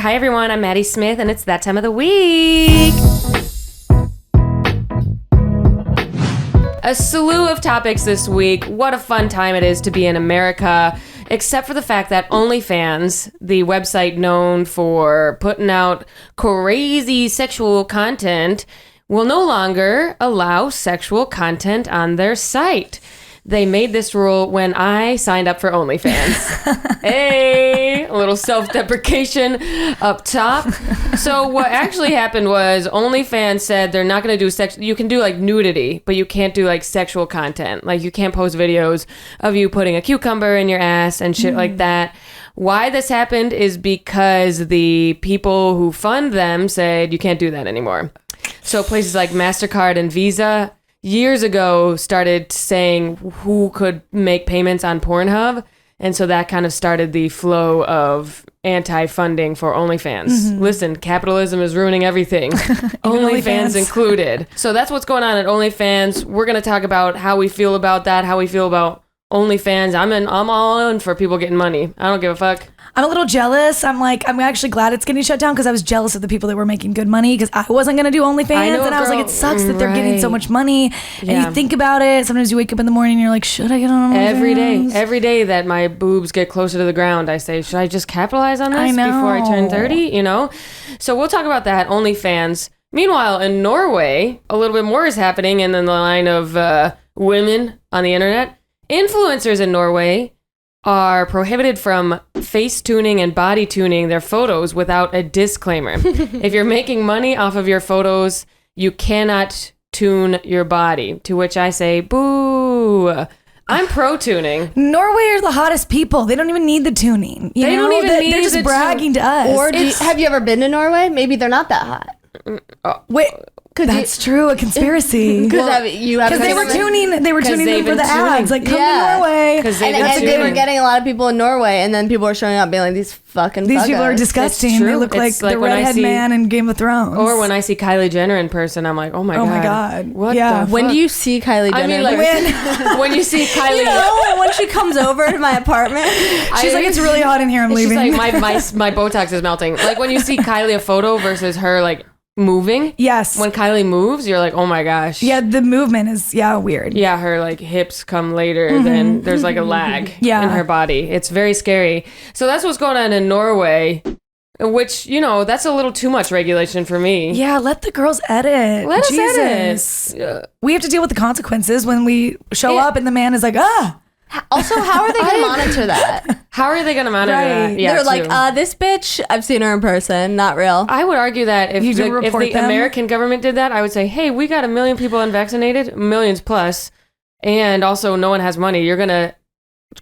Hi, everyone. I'm Maddy Smith, and it's that time of the week. A slew of topics this week. What a fun time it is to be in America, except for the fact that OnlyFans, the website known for putting out crazy sexual content, will no longer allow sexual content on their site. They made this rule when I signed up for OnlyFans. Hey, a little self-deprecation up top. So what actually happened was OnlyFans said they're not going to do sex. You can do like nudity, but you can't do like sexual content. Like you can't post videos of you putting a cucumber in your ass and shit like that. Why this happened is because the people who fund them said you can't do that anymore. So places like MasterCard and Visa years ago started saying who could make payments on Pornhub. And so that kind of started the flow of anti-funding for OnlyFans. Mm-hmm. Listen, capitalism is ruining everything. OnlyFans included. So that's what's going on at OnlyFans. We're going to talk about how we feel about that, how we feel about OnlyFans. I'm all in for people getting money. I don't give a fuck. I'm a little jealous. I'm actually glad it's getting shut down because I was jealous of the people that were making good money because I wasn't going to do OnlyFans. And I was like, it sucks that they're getting so much money. And you think about it. Sometimes you wake up in the morning and you're like, should I get on OnlyFans? Every day that my boobs get closer to the ground, I say, should I just capitalize on this before I turn 30? You know? So we'll talk about that, OnlyFans. Meanwhile, in Norway, a little bit more is happening in the line of women on the internet. Influencers in Norway are prohibited from face tuning and body tuning their photos without a disclaimer. If you're making money off of your photos, you cannot tune your body. To which I say, boo. I'm pro tuning. Norway are the hottest people. They don't even need the tuning. They don't even need. They're just bragging to us. Or have you ever been to Norway? Maybe they're not that hot. Wait. That's true. A conspiracy. Because they were tuning them for the ads. Like, come to Norway. And they were getting a lot of people in Norway, and then people were showing up being like, these people are disgusting. They look like the redhead man in Game of Thrones. Or when I see Kylie Jenner in person, I'm like, oh my god. What the fuck? When do you see Kylie Jenner? I mean, like, when you see Kylie, you know, when she comes over to my apartment, she's like, it's really hot in here. I'm leaving. She's like, my Botox is melting. Like when you see Kylie a photo versus her like moving. Yes. When Kylie moves, you're like, oh my gosh. Yeah, the movement is weird. Yeah, her like hips come later. Then there's like a lag in her body. It's very scary. So that's what's going on in Norway, which, you know, that's a little too much regulation for me. Yeah, let the girls edit. Let us edit. We have to deal with the consequences when we show up and the man is like, Also, how are they going to monitor that? How are they going to monitor that? Yeah, they're like, this bitch, I've seen her in person, not real. I would argue that if the American government did that, I would say, hey, we got 1 million people unvaccinated, millions plus, and also no one has money. You're going to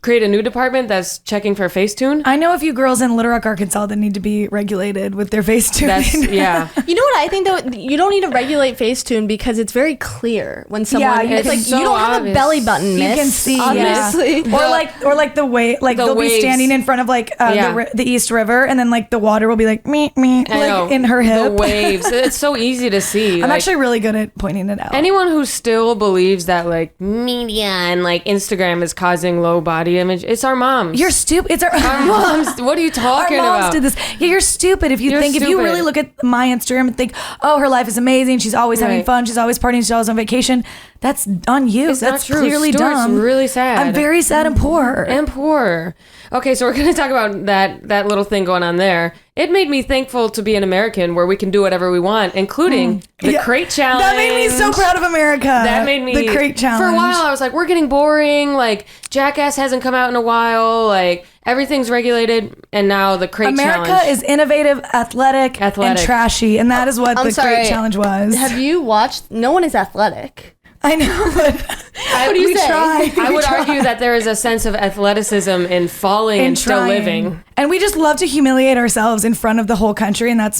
create a new department that's checking for Facetune? I know a few girls in Little Rock, Arkansas that need to be regulated with their Facetune. Yeah. You know what I think, though? You don't need to regulate Facetune because it's very clear when someone... Yeah, it's like, so you don't have a belly button, miss. You can see, obviously. Yeah. Or like the way... Like, they'll be standing in front of, like, the East River, and then, like, the water will be like, like, in her hip. The waves. It's so easy to see. I'm actually really good at pointing it out. Anyone who still believes that, like, media and, like, Instagram is causing low body image, it's our moms. You're stupid. It's our moms. What are you talking about? Our moms did this. Yeah, you're stupid if you really look at my Instagram and think, oh, her life is amazing. She's always having fun. She's always partying. She's always on vacation. That's on you. It's That's not true. Clearly dumb. It's really sad. I'm very sad and poor. Okay, so we're going to talk about that little thing going on there. It made me thankful to be an American where we can do whatever we want, including the crate challenge. That made me so proud of America. That made me... The crate challenge. For a while, I was like, we're getting boring. Like, Jackass hasn't come out in a while. Like, everything's regulated. And now the crate challenge. America is innovative, athletic, and trashy. And that is what the crate challenge was. Have you watched... No one is athletic. I know, but what do you say? I would argue that there is a sense of athleticism in falling and still living. And we just love to humiliate ourselves in front of the whole country, and in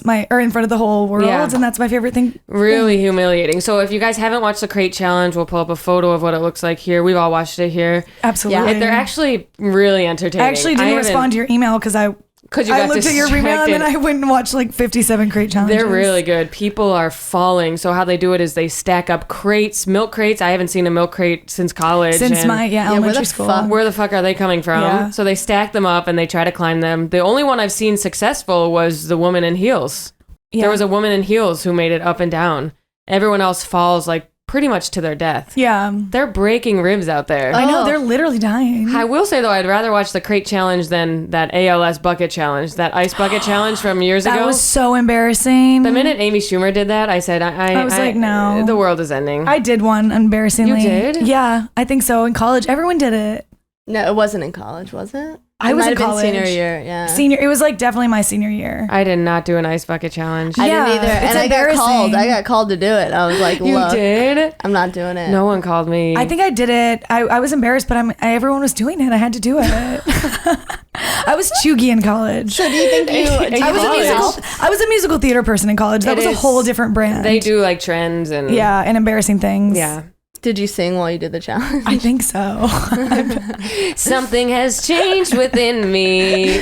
front of the whole world, and that's my favorite thing. Really humiliating. So if you guys haven't watched the crate challenge, we'll pull up a photo of what it looks like here. We've all watched it here. Absolutely. Yeah. They're actually really entertaining. I actually didn't respond to your email because I Because you I got looked at your email and then I went and watched like 57 crate challenges. They're really good. People are falling. So how they do it is they stack up crates, milk crates. I haven't seen a milk crate since college. Since my elementary school. Where the fuck are they coming from? Yeah. So they stack them up and they try to climb them. The only one I've seen successful was the woman in heels. Yeah. There was a woman in heels who made it up and down. Everyone else falls like pretty much to their death. Yeah. They're breaking ribs out there. I know, they're literally dying. I will say, though, I'd rather watch the crate challenge than that ALS bucket challenge, that ice bucket challenge from years ago. That was so embarrassing. The minute Amy Schumer did that, I said, I was like, no. The world is ending. I did one, embarrassingly. You did? Yeah, I think so. In college, everyone did it. No, it wasn't in college, was it? I was in college. Senior year, yeah. It was like definitely my senior year. I did not do an ice bucket challenge. I didn't either. And I got called to do it. I was like, look. You did? I'm not doing it. No one called me. I think I did it. I was embarrassed, but everyone was doing it. I had to do it. I was chuggy in college. So do you think I was a musical theater person in college. That was a whole different brand. They do like trends and... Yeah, and embarrassing things. Yeah. Did you sing while you did the challenge? I think so. Something has changed within me.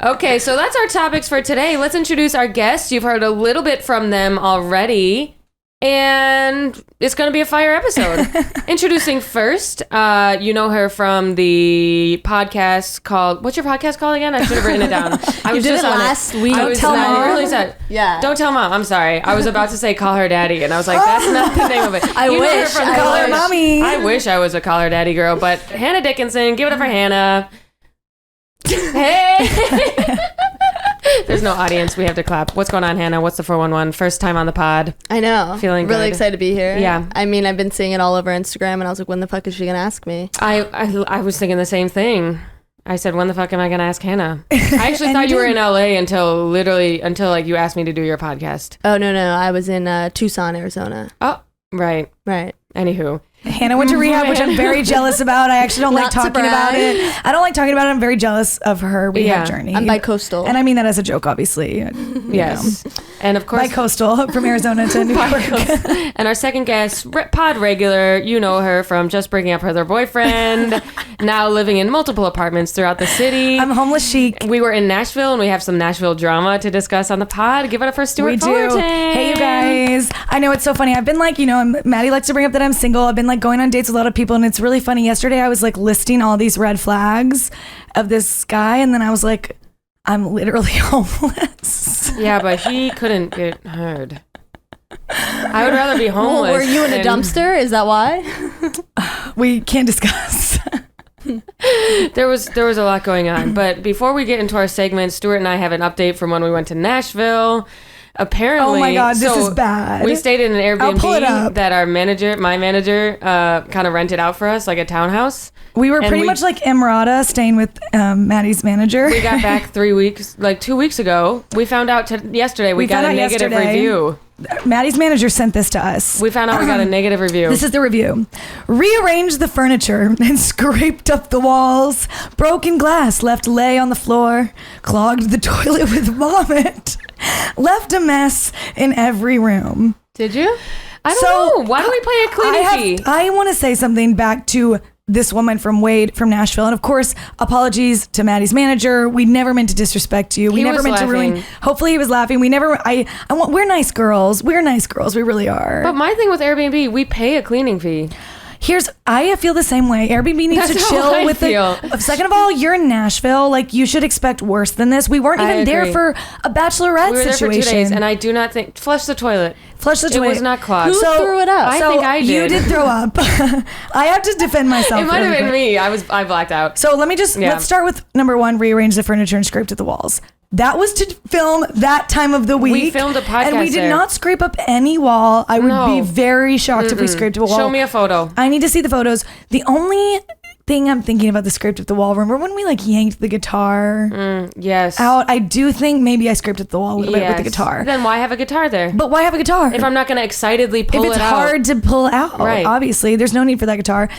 Okay, so that's our topics for today. Let's introduce our guests. You've heard a little bit from them already, and it's going to be a fire episode. Introducing first, you know her from the podcast called... What's your podcast called again? I should have written it down. I was did just it last week. Don't tell Mom. Really sad. Yeah. Don't tell Mom. I'm sorry. I was about to say call her daddy, and I was like, that's not the name of it. I wish. Call her mommy. I wish I was a call her daddy girl, but Hannah Dickinson, give it up for Hannah. Hey! There's no audience. We have to clap. What's going on, Hannah? What's the 411? First time on the pod. I know. Feeling really good. excited to be here. Yeah. I mean, I've been seeing it all over Instagram, and I was like, when the fuck is she going to ask me? I was thinking the same thing. I said, when the fuck am I going to ask Hannah? I actually thought you were in LA until like you asked me to do your podcast. Oh, no. I was in Tucson, Arizona. Oh, right. Right. Anywho. Hannah went to rehab, which I'm very jealous about. I actually don't like talking about it. I don't like talking about it. I'm very jealous of her rehab journey. I'm bi-coastal. And I mean that as a joke, obviously. Yes. And of course... Bi-coastal from Arizona to New York. And our second guest, pod regular, you know her from just breaking up with her boyfriend, now living in multiple apartments throughout the city. I'm homeless chic. We were in Nashville, and we have some Nashville drama to discuss on the pod. Give it up for Stuart Fullerton. Hey, you guys. I know it's so funny. I've been like, Maddie likes to bring up that I'm single. I've been like going on dates with a lot of people, and it's really funny. Yesterday I was like listing all these red flags of this guy, and then I was like, I'm literally homeless. Yeah, but he couldn't get heard. I would rather be homeless. Well, were you in a dumpster? Is that why? We can't discuss. There was a lot going on, but before we get into our segment, Stuart and I have an update from when we went to Nashville. Apparently, oh my God, this is bad. We stayed in an Airbnb that my manager, kind of rented out for us, like a townhouse. We were pretty much like Emirata staying with Maddie's manager. We got back 2 weeks ago. We found out yesterday we got a negative review. Maddie's manager sent this to us. We found out we got a negative review. This is the review. Rearranged the furniture and scraped up the walls. Broken glass left lay on the floor. Clogged the toilet with vomit. Left a mess in every room. Did you? I don't know. Why don't we play a cleaning fee? I want to say something back to this woman from Wade from Nashville, and of course, apologies to Maddie's manager. We never meant to disrespect you. We never meant to ruin. Hopefully, he was laughing. We never. We're nice girls. We're nice girls. We really are. But my thing with Airbnb, we pay a cleaning fee. I feel the same way. Airbnb needs to chill with the. Second of all, you're in Nashville. Like, you should expect worse than this. We weren't even there for a bachelorette situation. We were there for 2 days, and I do not think flush the toilet. It was not clogged. Who threw it up? I think I did. You did throw up. I have to defend myself. It might have been me. I blacked out. So let's start with number one: rearrange the furniture and scraped at the walls. That was to film that time of the week. We filmed a podcast and we did not scrape up any wall. I would be very shocked if we scraped up a wall. Show me a photo. I need to see the photos. The only thing I'm thinking about the scraped up the wall. Remember when we like yanked the guitar yes. out? I do think maybe I scraped up the wall a little bit with the guitar. Then why have a guitar there? But why have a guitar? If I'm not going to excitedly pull it out. If it's hard to pull out, right. Obviously, there's no need for that guitar.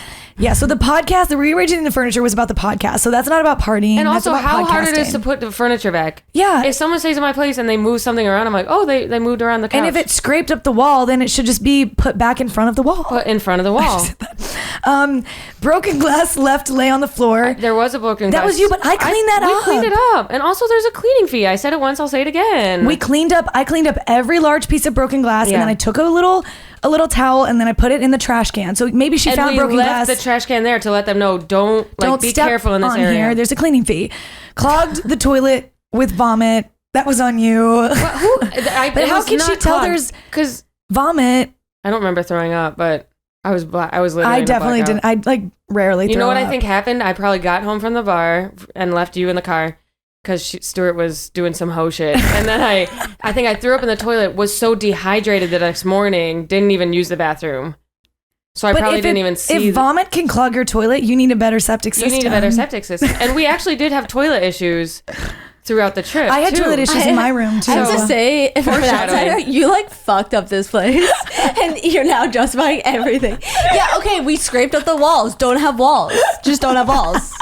Yeah, so the podcast, the rearranging the furniture was about the podcast. So that's not about partying. And that's also about how hard it podcasting. is to put the furniture back. Yeah. If someone stays in my place and they move something around, I'm like, oh, they moved around the couch. And if it scraped up the wall, then it should just be put back in front of the wall. Put in front of the wall. Broken glass left lay on the floor. There was a broken glass. That was you, but I cleaned that up. We cleaned it up. And also there's a cleaning fee. I said it once, I'll say it again. I cleaned up every large piece of broken glass, and then I took a little towel and then I put it in the trash can. So maybe she found broken glass. And we left the trash can there to let them know, don't be step careful in this on area. Here. There's a cleaning fee. Clogged the toilet with vomit. That was on you. But how can she tell there's vomit? I don't remember throwing up, but I was literally I definitely didn't. I rarely throw up. You know what I think happened? I probably got home from the bar and left you in the car because Stuart was doing some hoe shit. And then I think I threw up in the toilet, was so dehydrated the next morning, didn't even use the bathroom. So I probably didn't even see. If vomit can clog your toilet, you need a better septic system. You need a better septic system. And we actually did have toilet issues throughout the trip. I had toilet issues in my room too. I have to say, from an outsider, you fucked up this place, and you're now justifying everything. Yeah, okay, we scraped up the walls. Don't have walls. Just don't have walls.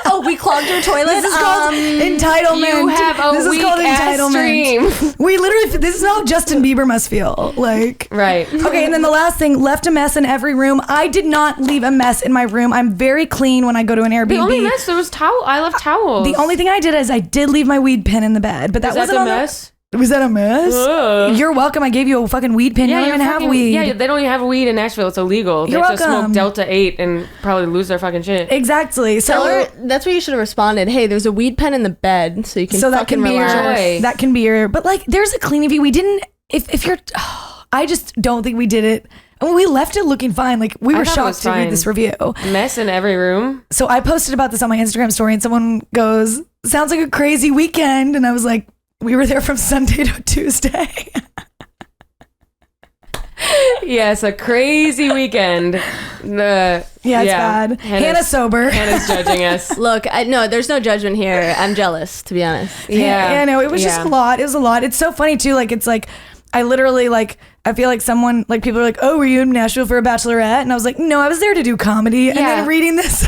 Oh, we clogged your toilet. This is called entitlement. You have a this is weak called ass entitlement. stream. We literally. This is how Justin Bieber must feel. Right. Okay, and then the last thing, left a mess in every room. I did not leave a mess in my room. I'm very clean when I go to an Airbnb. The only mess, there was towel. I left towels. The only thing I did is I did leave my weed pen in the bed, but that wasn't a mess. Was that a mess? Ugh. You're welcome. I gave you a fucking weed pin. You don't even have weed. Yeah, they don't even have weed in Nashville. It's illegal. You're they have to welcome. smoke Delta 8 and probably lose their fucking shit. Exactly. So Tell her, that's what you should have responded. Hey, there's a weed pen in the bed, so you can fucking relax. That can be your. But there's a cleaning fee. We didn't. If you're, I just don't think we did it. And we left it looking fine. We were shocked to read this review. Mess in every room. So I posted about this on my Instagram story, and someone goes, "Sounds like a crazy weekend," and I was like, we were there from Sunday to Tuesday. Yes, a crazy weekend. It's bad. Hannah's sober. Hannah's judging us. Look, no, there's no judgment here. I'm jealous, to be honest. Yeah, no, it was just a lot. It was a lot. It's so funny too. I literally I feel like someone people are like, "Oh, were you in Nashville for a bachelorette?" And I was like, "No, I was there to do comedy." And then reading this.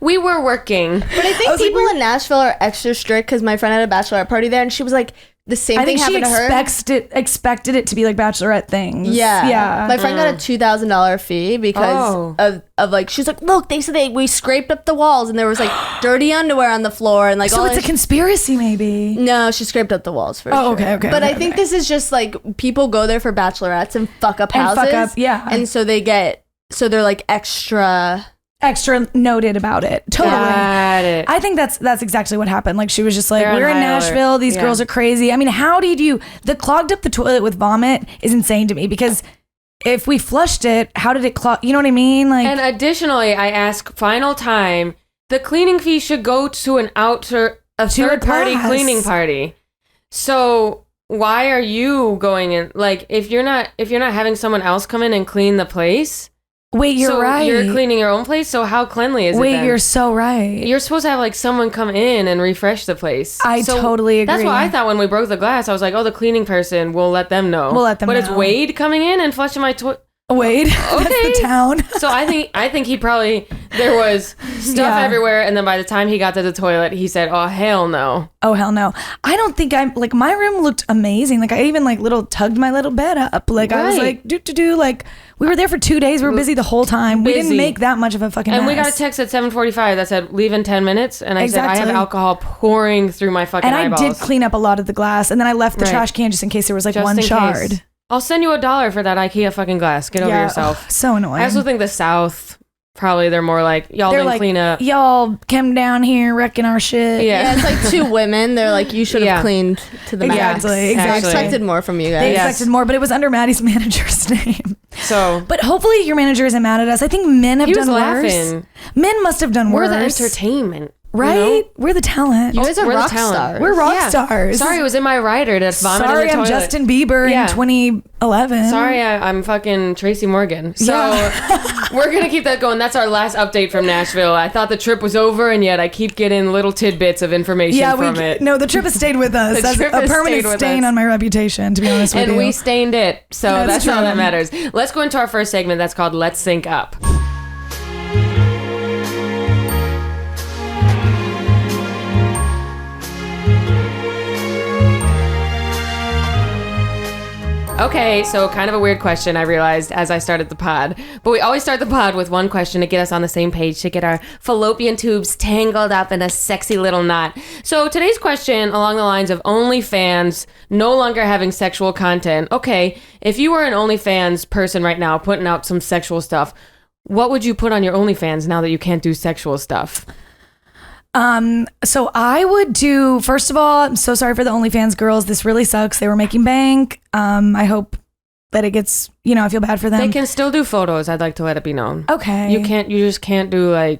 We were working. But I think people in Nashville are extra strict because my friend had a bachelorette party there and she was like, the same thing happened to her. Expected it to be bachelorette things. Yeah. My friend got a $2,000 fee because of she's like, look, they said we scraped up the walls and there was dirty underwear on the floor and so it's a conspiracy maybe. No, she scraped up the walls for sure. Okay. But I think this is just people go there for bachelorettes and fuck up houses. And so they're extra noted about it. Totally. Got it. I think that's exactly what happened. She was just like, we're in Nashville. These girls are crazy. I mean, how did you... The clogged up the toilet with vomit is insane to me because if we flushed it, how did it clog? You know what I mean? And additionally, I ask final time, the cleaning fee should go to a third party cleaning party. So why are you going in? If you're not having someone else come in and clean the place... Wait, you're right. You're cleaning your own place, so how cleanly is it then? You're so right. You're supposed to have someone come in and refresh the place. I totally agree. That's what I thought when we broke the glass. I was like, oh, the cleaning person, we'll let them know. But it's Wade coming in and flushing my toilet. Wade, okay. That's the town. So I think he probably, there was stuff everywhere, and then by the time he got to the toilet, he said, oh, hell no. Oh, hell no. I don't think my room looked amazing. I even little tugged my little bed up. I was we were there for 2 days. We were busy the whole time. We didn't make that much of a fucking mess. And we got a text at 7:45 that said, leave in 10 minutes. And I said, I have alcohol pouring through my fucking eyeballs. And I did clean up a lot of the glass. And then I left the trash can just in case there was one shard. Case. I'll send you $1 for that IKEA fucking glass. Get over yourself. So annoying. I also think the South, probably they're more y'all didn't clean up. Y'all came down here wrecking our shit. Yeah, it's two women. They're you should have cleaned to the max. Exactly. I expected more from you guys. They expected more, but it was under Maddy's manager's name. So, but hopefully your manager isn't mad at us. I think men have done worse. Men must have done worse. We're the entertainment. Right? You know? We're the talent. You guys are rock stars. We're rock stars. Sorry, it was in my rider to vomit in the toilet. Sorry, I'm Justin Bieber in 2011. Sorry, I'm fucking Tracy Morgan. So we're going to keep that going. That's our last update from Nashville. I thought the trip was over, and yet I keep getting little tidbits of information from it. No, the trip has stayed with us. That's a permanent stain on my reputation, to be honest with you. And we stained it. So that's all that matters. Let's go into our first segment. That's called Let's Sync Up. Okay, so kind of a weird question, I realized as I started the pod. But we always start the pod with one question to get us on the same page, to get our fallopian tubes tangled up in a sexy little knot. So today's question, along the lines of OnlyFans no longer having sexual content. Okay, if you were an OnlyFans person right now putting out some sexual stuff, what would you put on your OnlyFans now that you can't do sexual stuff? So I would do, first of all, I'm so sorry for the OnlyFans girls. This really sucks. They were making bank. I hope that it gets, I feel bad for them. They can still do photos. I'd like to let it be known. Okay. You just can't do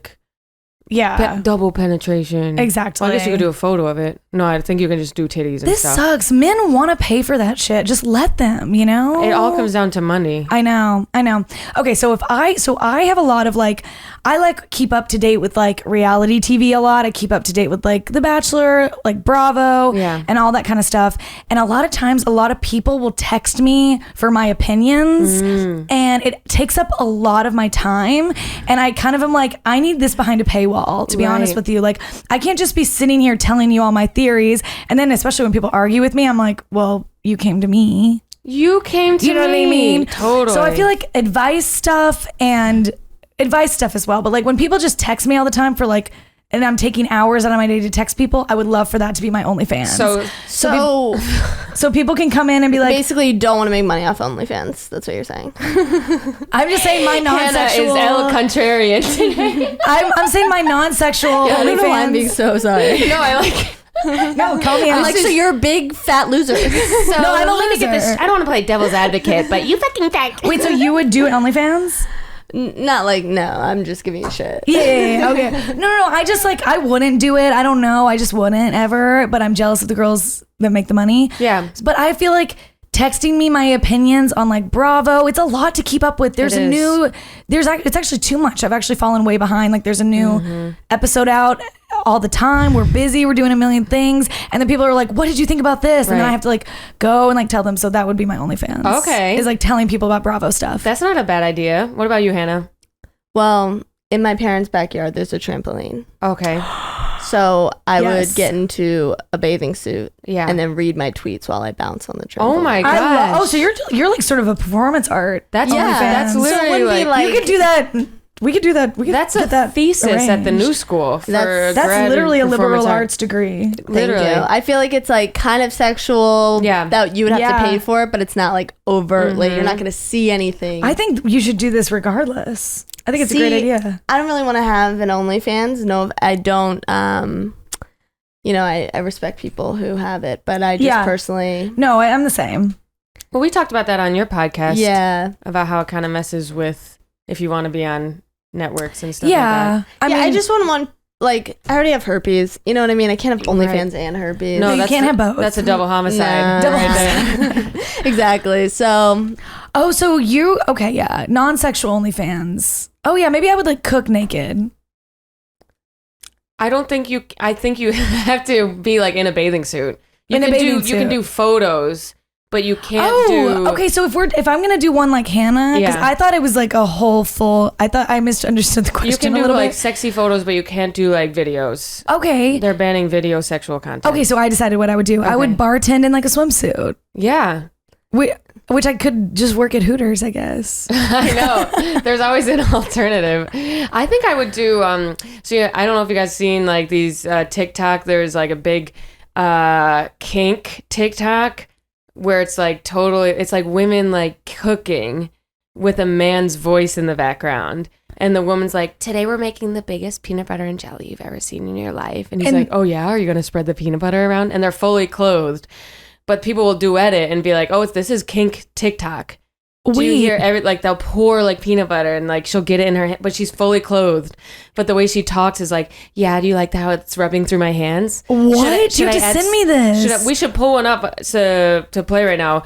double penetration. Exactly. Well, I guess you could do a photo of it. No, I think you can just do titties and this stuff. This sucks. Men want to pay for that shit. Just let them, It all comes down to money. I know. Okay, so I have a lot of I keep up to date with reality TV a lot. I keep up to date with The Bachelor, Bravo, and all that kind of stuff. And a lot of times, a lot of people will text me for my opinions, and it takes up a lot of my time. And I kind of am I need this behind a paywall, to be honest with you. I can't just be sitting here telling you all my theories, and then especially when people argue with me, I'm like, well, you came to me. You came to me. You know what I mean? Totally. So I feel advice stuff as well. But when people just text me all the time for and I'm taking hours out of my day to text people, I would love for that to be my OnlyFans. So people can come in and be basically, you don't want to make money off OnlyFans. That's what you're saying. I'm just saying my non-sexual. Hannah is El Contrarian today. I'm saying my non-sexual OnlyFans. I don't know why I'm being so sorry. No, I like it. No, call me. I'm so you're a big fat loser. So no, I'm a loser. I don't want to play devil's advocate, but you fucking fuck. Wait, so you would do an OnlyFans? Not no, I'm just giving you shit. Yeah, okay. No, I just I wouldn't do it. I don't know. I just wouldn't ever, but I'm jealous of the girls that make the money. Yeah. But I feel texting me my opinions on Bravo, it's a lot to keep up with. It's actually too much. I've actually fallen way behind. There's a new episode out all the time. We're busy. We're doing a million things. And then people are like, what did you think about this? And then I have to go and tell them. So that would be my OnlyFans. Okay. Is telling people about Bravo stuff. That's not a bad idea. What about you, Hannah? Well, in my parents' backyard, there's a trampoline. Okay. So I would get into a bathing suit and then read my tweets while I bounce on the trampoline. Oh my gosh. So you're sort of a performance art. That's OnlyFans. That's literally you could do that. We could do that. That's a thesis arranged at the new school. That's literally a liberal arts degree. Literally. Thank you. I feel it's kind of sexual that you would have to pay for it, but it's not overtly. You're not going to see anything. I think you should do this regardless. I think it's a great idea. I don't really want to have an OnlyFans. No, I don't. I respect people who have it, but I just personally. No, I'm the same. Well, we talked about that on your podcast. Yeah. About how it kind of messes with if you want to be on networks and stuff like that. I just wouldn't want, I already have herpes. You know what I mean? I can't have OnlyFans and herpes. No, you can't have both. That's a double homicide. Double homicide. Exactly. So. Oh, so you, non-sexual OnlyFans. Oh, yeah, maybe I would cook naked. I think you have to be in a bathing suit. You can do photos. But you can't do. Okay. So if I'm gonna do one like Hannah, because I thought it was a whole full. I thought I misunderstood the question. You can a do little bit. sexy photos, but you can't do videos. Okay. They're banning video sexual content. Okay, so I decided what I would do. Okay. I would bartend in a swimsuit. Yeah. Which I could just work at Hooters, I guess. I know. There's always an alternative. I think I would do. I don't know if you guys seen these TikTok. There's a big kink TikTok. Where it's it's women cooking with a man's voice in the background. And the woman's today we're making the biggest peanut butter and jelly you've ever seen in your life. And he's oh yeah, are you going to spread the peanut butter around? And they're fully clothed. But people will duet it and be this is kink TikTok. Do you hear they'll pour peanut butter and she'll get it in her hand, but she's fully clothed. But the way she talks is yeah, do you like how it's rubbing through my hands? What? You have to send me this. We should pull one up to play right now.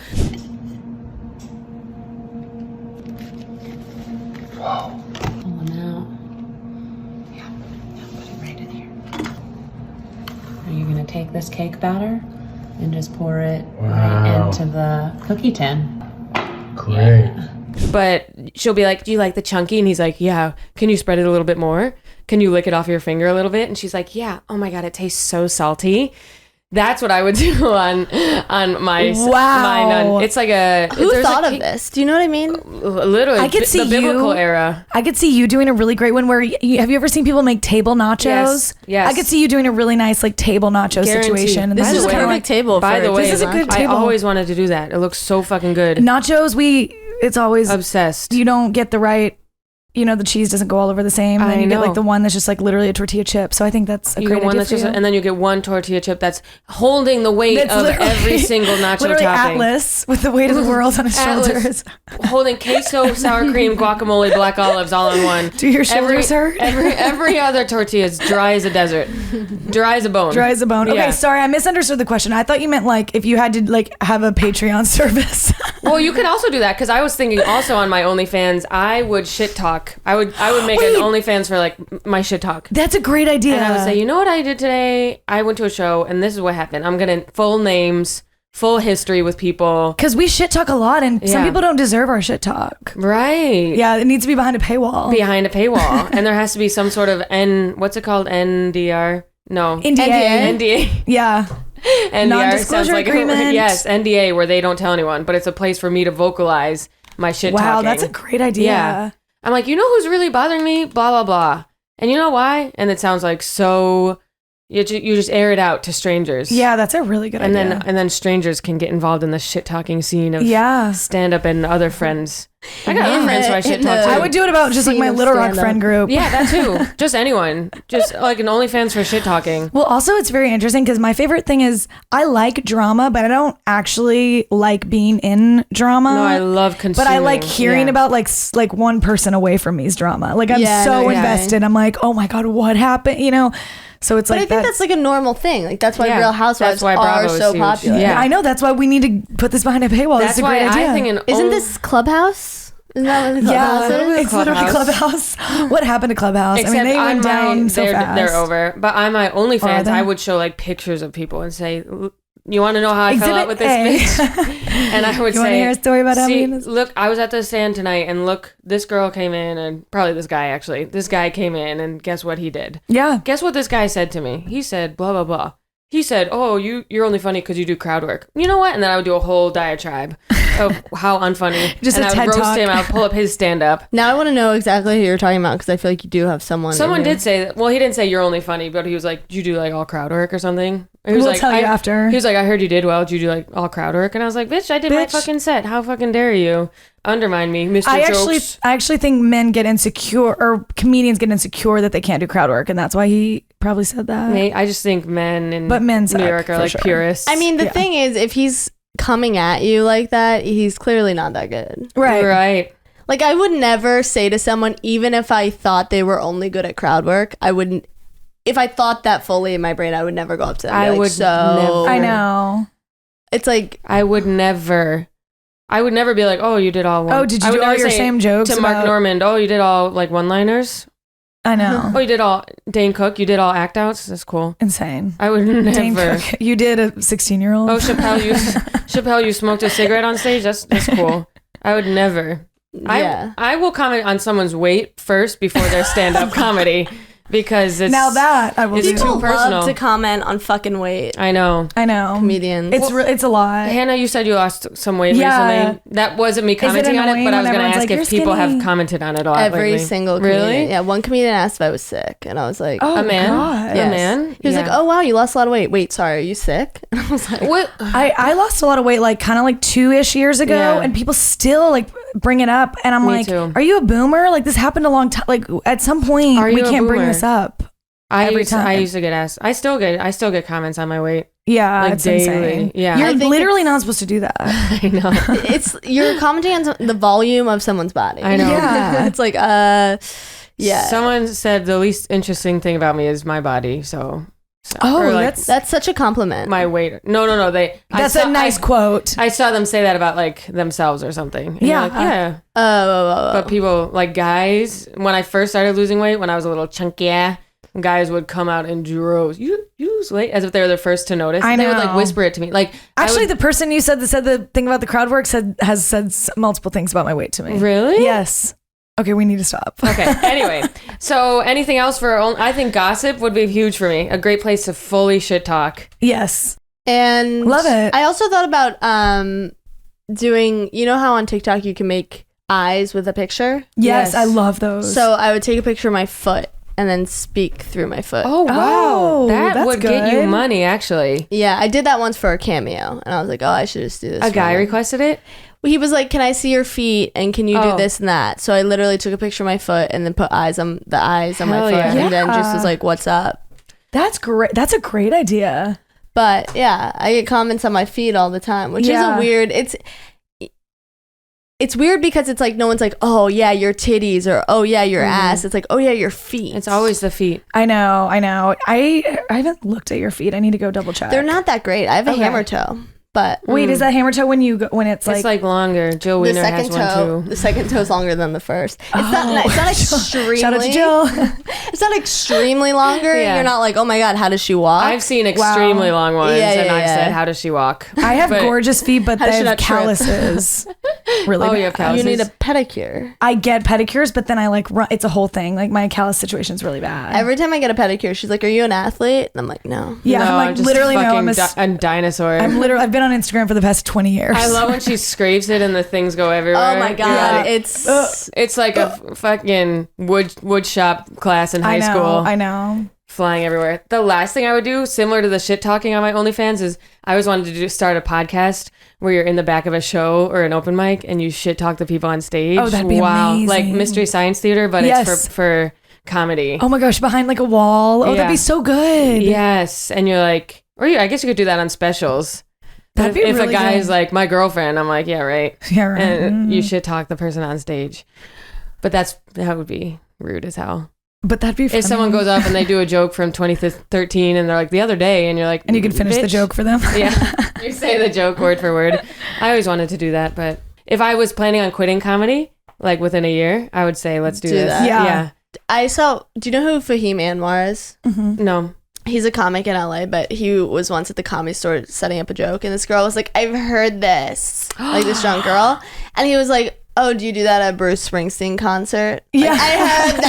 Whoa. Pull one out. Yeah, put it right in here. Are you gonna take this cake batter and just pour it right into the cookie tin? Great. Yeah. But she'll be do you like the chunky? And he's yeah. Can you spread it a little bit more? Can you lick it off your finger a little bit? And she's yeah. Oh my God, it tastes so salty. That's what I would do on my nun. It's like Who thought of this? Do you know what I mean? Literally, I could see the biblical era. I could see you doing a really great one where have you ever seen people make table nachos? Yes. I could see you doing a really nice like table nacho situation. And This is a perfect table. By the way, this is a good table. I always wanted to do that. It looks so fucking good. Nachos, it's always obsessed. You don't get the right. The cheese doesn't go all over the same. And then you get like the one that's just like literally a tortilla chip. So I think that's a great idea for you. And then you get one tortilla chip that's holding the weight of every single nacho literally topping. Atlas with the weight of the world on his shoulders. Holding queso, sour cream, guacamole, black olives all in one. Do your shoulders hurt? Every other tortilla is dry as a desert. Dry as a bone. Dry as a bone. Okay, sorry, I misunderstood the question. I thought you meant like if you had to like have a Patreon service. Well, you could also do that because I was thinking also on my OnlyFans, I would shit talk. I would make an OnlyFans for like my shit talk. That's a great idea. And I would say, you know what I did today? I went to a show and this is what happened. I'm gonna full names, full history with people. Because we shit talk a lot and some people don't deserve our shit talk. Right. Yeah, it needs to be behind a paywall. Behind a paywall. And there has to be some sort of what's it called? NDR? No. NDA. Yeah. NDR non-disclosure sounds like agreement. Yes, NDA where they don't tell anyone, but it's a place for me to vocalize my shit talking. Wow, that's a great idea. Yeah. I'm like, you know who's really bothering me? Blah, blah, blah. And you know why? And it sounds like so... You just air it out to strangers. Yeah, that's a really good idea. And then strangers can get involved in the shit-talking scene of stand-up and other friends. I got other friends who I shit-talk to. I would do it about just like my Little Rock friend group. Yeah, that too. Just anyone. Just like an OnlyFans for shit-talking. Well, also it's very interesting because my favorite thing is I like drama, but I don't actually like being in drama. No, I love consuming. But I like hearing about like one person away from me's drama. Like I'm so invested. I'm like, oh my God, what happened? So it's but like I think that's like a normal thing. Like that's why Real Housewives are so popular. Yeah, I know. That's why we need to put this behind a paywall. That's a great idea. I think isn't this Clubhouse? Isn't that what the Clubhouse is? It's literally Clubhouse. What happened to Clubhouse? Except they went down so fast. They're over. But on my OnlyFans, I would show like pictures of people and say, you want to know how I fell out with this bitch? And I would say, you want to hear a story about look, I was at the stand tonight and look, this girl came in and probably this guy actually. This guy came in and guess what he did? Yeah. Guess what this guy said to me? He said, blah, blah, blah. He said, oh, you're only funny because you do crowd work. You know what? And then I would do a whole diatribe of how unfunny. Just and a I TED would roast talk. him. I would pull up his stand-up. Now I want to know exactly who you're talking about because I feel like you do have someone. Someone did say that. Well, he didn't say you're only funny, but he was like, do you do like all crowd work or something? He was we'll like, tell you after. He was like, I heard you did well. Did you do like all crowd work? And I was like, bitch, I did my fucking set. How fucking dare you undermine me, Mr. Jokes? I actually think men get insecure or comedians get insecure that they can't do crowd work, and that's why he probably said that. I just think men in New York are like purists. I mean, the thing is, if he's coming at you like that, he's clearly not that good. Right. Like, I would never say to someone, even if I thought they were only good at crowd work, I wouldn't. If I thought that fully in my brain, I would never go up to them. I would never. I know. It's like I would never be like, oh, you did all one. Oh, did you do all your same jokes to Mark Normand? Oh, you did all like one-liners. I know. Oh, you did all Dane Cook. You did all act outs. That's cool. Insane. I would never. Dane Cook. You did a 16-year-old. Oh, Chappelle, you smoked a cigarette on stage. That's cool. I would never. Yeah. I will comment on someone's weight first before their stand-up comedy. Because it's now that I will it's do. too personal. Love to comment on fucking weight. I know. Comedians. It's a lot. Hannah, you said you lost some weight recently. That wasn't me commenting on it, but I was going to ask if people have commented on it a lot Every lately. single comedian. Really? Yeah, one comedian asked if I was sick, and I was like, oh, a man? God. Yes. A man? He was like, oh wow, you lost a lot of weight. Wait, sorry, are you sick? And I was like, what? I lost a lot of weight like kind of like 2-ish years ago, and people still like bring it up, and I'm like, are you a boomer? Like this happened a long time. Like at some point we can't bring this up. I used to get asked. I still get comments on my weight. Yeah, like it's daily. insane. Yeah, you're literally not supposed to do that. I know. You're commenting on the volume of someone's body. I know. Yeah. It's like yeah. Someone said the least interesting thing about me is my body. So that's such a compliment. My weight. No. That's a nice quote. I saw them say that about like themselves or something. And yeah. Like, yeah. But people like guys, when I first started losing weight, when I was a little chunky, guys would come out in droves. You lose weight, as if they were the first to notice. I know. They would like whisper it to me. Like actually, the person you said the thing about the crowd work has said multiple things about my weight to me. Really? Yes. Okay, we need to stop. Okay. Anyway, so anything else I think gossip would be huge for me. A great place to fully shit talk. Yes. And love it. I also thought about doing, you know how on TikTok you can make eyes with a picture? Yes, I love those. So I would take a picture of my foot and then speak through my foot. Oh, wow. Oh, that that's would get you good. money, actually. Yeah, I did that once for a cameo, and I was like, oh, I should just do this. A for guy them. requested it? He was like, can I see your feet, and can you do this and that? So I literally took a picture of my foot and then put eyes on my Hell foot, yeah. and then just was like, what's up? That's great. That's a great idea. But yeah, I get comments on my feet all the time, which is a weird. It's weird because it's like no one's like, oh yeah, your titties, or oh yeah, your ass. It's like, oh yeah, your feet. It's always the feet. I know. I haven't looked at your feet. I need to go double check. They're not that great. I have a hammer toe, but Wait, is that hammer toe when it's It's like longer. Jill the Wiener has second one toe, too. the second toe is longer than the first. It's not extremely. Shout out to Jill. It's not extremely longer. Yeah. You're not like, oh my god, how does she walk? I've seen extremely long ones, and I've yeah. said, how does she walk? I have gorgeous feet, but How does they she have not trip? calluses. Really Oh, bad. you have calluses? You need a pedicure. I get pedicures, but then I like run. It's a whole thing. Like my callus situation is really bad. Every time I get a pedicure, she's like, are you an athlete? And I'm like, no. Yeah, No, I'm like just literally no. fucking I'm a dinosaur. I've been on Instagram for the past 20 years. I love when she scrapes it and the things go everywhere. Oh my god, Yeah. it's It's like a fucking wood shop class in high school. I know. Flying everywhere. The last thing I would do, similar to the shit talking on my OnlyFans, is I always wanted to start a podcast where you're in the back of a show or an open mic and you shit talk the people on stage. Oh, that'd be amazing. Like Mystery Science Theater, but Yes. it's for comedy. Oh my gosh, behind like a wall. Oh, Yeah. that'd be so good. Yes, and you're like, I guess you could do that on specials. That'd if be if really a guy good. is like my girlfriend, I'm like, yeah, right. Yeah, right. And you shit talk the person on stage, but that would be rude as hell. But that'd be funny. If someone goes up and they do a joke from 2013 and they're like the other day, and you're like, and you can finish the "Bitch." joke for them. Yeah, you say the joke word for word. I always wanted to do that, but if I was planning on quitting comedy, like within a year, I would say, let's do this. that. Yeah. I saw. Do you know who Fahim Anwar is? No. He's a comic in LA, but he was once at the Comedy Store setting up a joke, and this girl was like, I've heard this, like this drunk girl, and he was like, oh, do you do that at Bruce Springsteen concert? Yeah. Like, I heard this.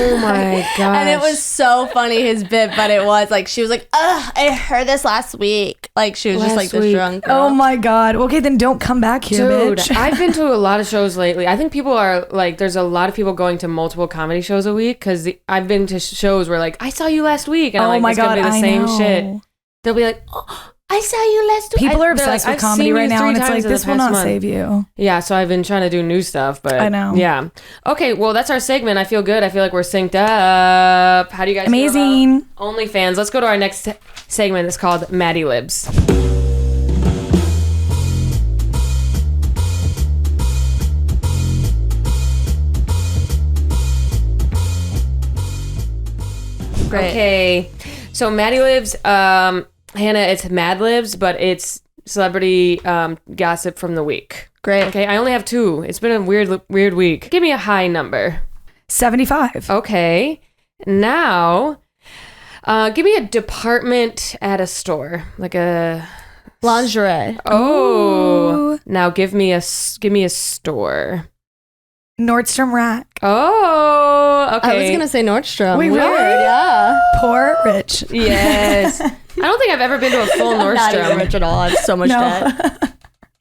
Oh my gosh. And it was so funny, his bit, but it was like, she was like, ugh, I heard this last week. Like, she was just Last like this week. drunk girl. Oh my god. Okay, then don't come back here, Dude, bitch. I've been to a lot of shows lately. I think people are like, there's a lot of people going to multiple comedy shows a week because I've been to shows where like, I saw you last week. And I'm Oh like, my it's going to God, be the I same know. shit. They'll be like, oh, I saw you last week. People are They're obsessed like, with "I've comedy seen right you now, 3 and it's times like, in the this will past not month." save you. Yeah, so I've been trying to do new stuff, but I know. Yeah. Okay, well, that's our segment. I feel good. I feel like we're synced up. How do you guys feel Amazing. about OnlyFans? Let's go to our next segment. It's called Maddy Libs. Great. Okay, so Maddy Libs, Hannah, it's Mad Libs, but it's celebrity gossip from the week. Great. Okay, I only have 2. It's been a weird week. Give me a high number. 75. Okay, now give me a department at a store, like a Lingerie. oh. Ooh. Now give me a store. Nordstrom Rack. Oh, okay. I was going to say Nordstrom. Wait, Weird, really? yeah. Poor rich. Yes. I don't think I've ever been to a full Not even Nordstrom. rich at all. I have so much No. debt.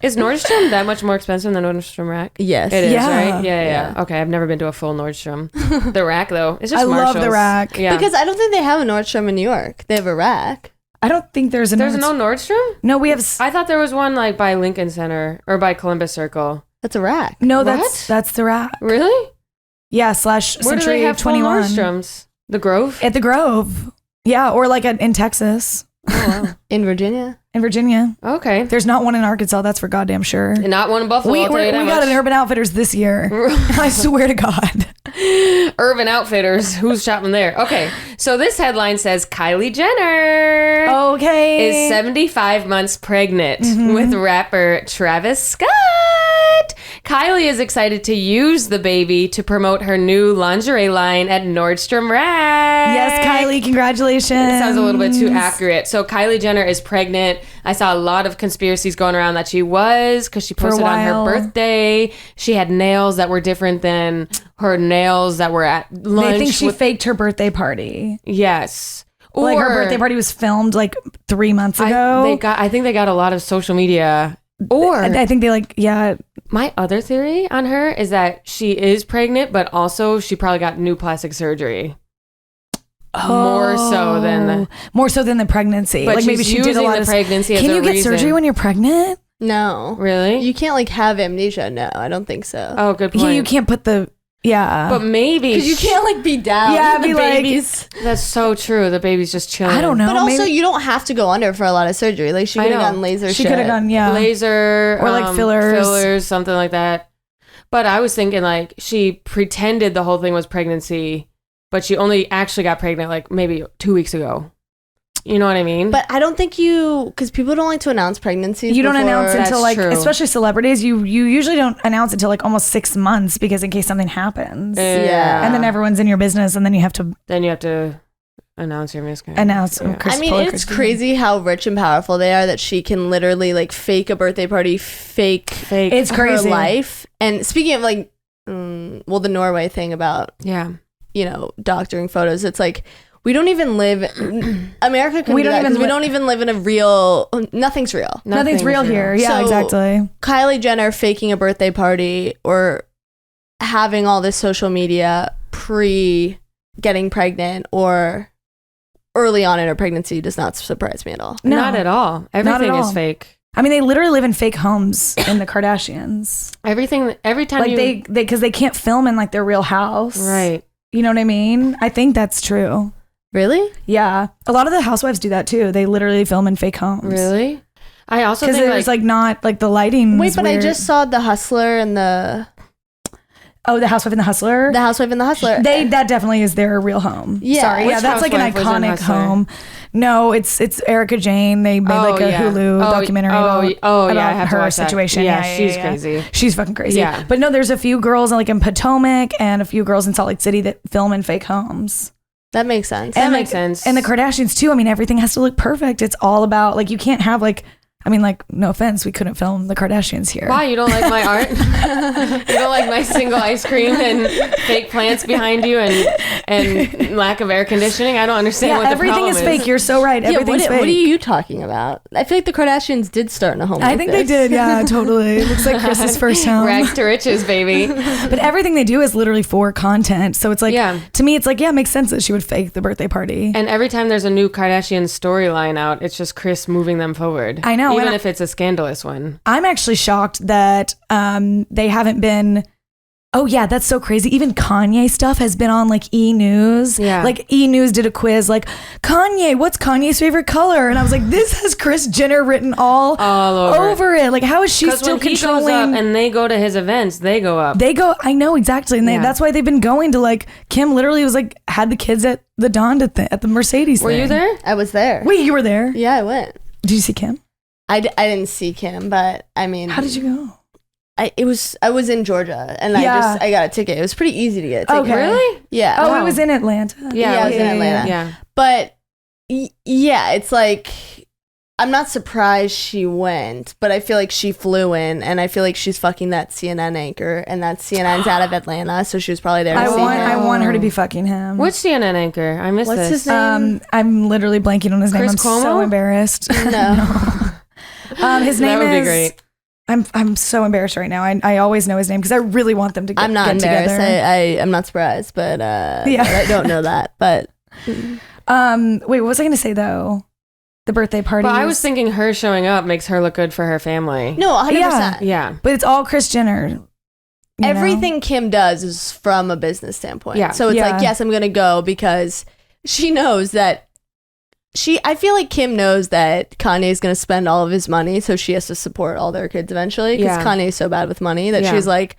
Is Nordstrom that much more expensive than Nordstrom Rack? Yes. It is, Yeah. right? Yeah. Okay, I've never been to a full Nordstrom. The Rack, though, it's just I love Marshalls. the Rack. Yeah. Because I don't think they have a Nordstrom in New York. They have a Rack. I don't think there's a there's no Nordstrom? No, we have I thought there was one like by Lincoln Center or by Columbus Circle. That's a Rack. no. What? That's the Rack. Really? Yeah. Slash Where do Century they have full 21 Nordstroms? The Grove? at the Grove. Yeah, or like in Texas, Oh, wow. In Virginia. in Virginia. Okay. There's not one in Arkansas. That's for goddamn sure. And not one in Buffalo. We I'll tell you that got much. an Urban Outfitters this year. I swear to God. Urban Outfitters. Who's shopping there? Okay. So this headline says Kylie Jenner Okay. is 75 months pregnant with rapper Travis Scott. Kylie is excited to use the baby to promote her new lingerie line at Nordstrom Rack. Yes, Kylie, congratulations. It sounds a little bit too accurate. So Kylie Jenner is pregnant. I saw a lot of conspiracies going around that she was because she For a posted on her while. birthday. She had nails that were different than her nails that were at lunch. They think she with- faked her birthday party. Yes. Or like her birthday party was filmed like 3 months ago. I think they got a lot of social media. Or I think they like, yeah. My other theory on her is that she is pregnant, but also she probably got new plastic surgery. More so than the pregnancy. But like maybe she did a lot of pregnancy. Can you get surgery when you're pregnant? No. Really? You can't like have amnesia. No, I don't think so. Oh, good point. Yeah, you can't put the but maybe because you can't like be down. Yeah, the be like, babies. That's so true. The baby's just chilling. I don't know. But also, maybe, you don't have to go under for a lot of surgery. Like she could have gotten laser. She could have done laser or like fillers, something like that. But I was thinking like she pretended the whole thing was pregnancy, but she only actually got pregnant like maybe 2 weeks ago. You know what I mean? But I don't think because people don't like to announce pregnancies. You don't announce That's until like, true. especially celebrities, you usually don't announce until like almost 6 months because in case something happens. Yeah. And then everyone's in your business and then you have to announce your miscarriage. I mean, it's crazy how rich and powerful they are that she can literally like fake a birthday party, fake it's crazy. her life. And speaking of like, the Norway thing about, doctoring photos, it's like, we don't even live America can we don't even live in a real nothing's real. Nothing's real here. Yeah, so, exactly. Kylie Jenner faking a birthday party or having all this social media pre getting pregnant or early on in her pregnancy does not surprise me at all. No. Not at all. Everything is fake. I mean, they literally live in fake homes in the Kardashians. Every time like because they can't film in like their real house. Right. You know what I mean? I think that's true. Really? Yeah. A lot of the housewives do that too. They literally film in fake homes. Really? I also think there's like not like the lighting. Wait, but weird. I just saw The Hustler and the Housewife and the Hustler. The Housewife and the Hustler. That definitely is their real home. Yeah. Sorry. Which yeah, that's like an iconic home. No, it's Erica Jane. They made like a Hulu documentary about her situation. Yeah, she's crazy. She's fucking crazy. Yeah. But no, there's a few girls like in Potomac and a few girls in Salt Lake City that film in fake homes. That makes sense. That makes sense. And the Kardashians too. I mean, everything has to look perfect. It's all about like, you can't have like, I mean, like, no offense, we couldn't film the Kardashians here. Why? You don't like my art? You don't like my single ice cream and fake plants behind you and lack of air conditioning? I don't understand what the problem is. Everything is fake. You're so right. Everything's fake. What are you talking about? I feel like the Kardashians did start in a home I think they did. Yeah, totally. It looks like Chris's first home. Rags to riches, baby. But everything they do is literally for content. So it's like, to me, it's like, yeah, it makes sense that she would fake the birthday party. And every time there's a new Kardashian storyline out, it's just Kris moving them forward. I know. Even if it's a scandalous one. I'm actually shocked that they haven't been. Oh yeah, that's so crazy. Even Kanye stuff has been on like E! News. Yeah. Like E! News did a quiz like, Kanye, what's Kanye's favorite color? And I was like, this has Kris Jenner written all over it. Like, how is she still controlling? He goes up and they go to his events, they go up. I know exactly. And that's why they've been going to like, Kim literally was like, had the kids at the Donda at the Mercedes Were thing. you there? I was there. Wait, you were there? Yeah, I went. Did you see Kim? I didn't see Kim, but I mean, how did you go? I was in Georgia and I got a ticket. It was pretty easy to get a ticket. Okay. Really? Yeah. Oh, it was in Atlanta. Yeah, it was in Atlanta. Yeah. But yeah, it's like, I'm not surprised she went, but I feel like she flew in and I feel like she's fucking that CNN anchor and that CNN's out of Atlanta, so she was probably there to see him. I want her to be fucking him. Which CNN anchor? I missed this. What's his name? I'm literally blanking on his name. I'm Cuomo? so embarrassed. No. His name would is... be great. I'm so embarrassed right now. I always know his name because I really want them to get, I'm not embarrassed. together. I'm not surprised, but I don't know that. But wait, what was I going to say though? The birthday party. But I was thinking her showing up makes her look good for her family. No, 100%. Yeah. But it's all Kris Jenner. Everything Kim does is from a business standpoint. Yeah. So it's like, yes, I'm going to go because she knows that I feel like Kim knows that Kanye is going to spend all of his money, so she has to support all their kids eventually because Kanye is so bad with money that she's like,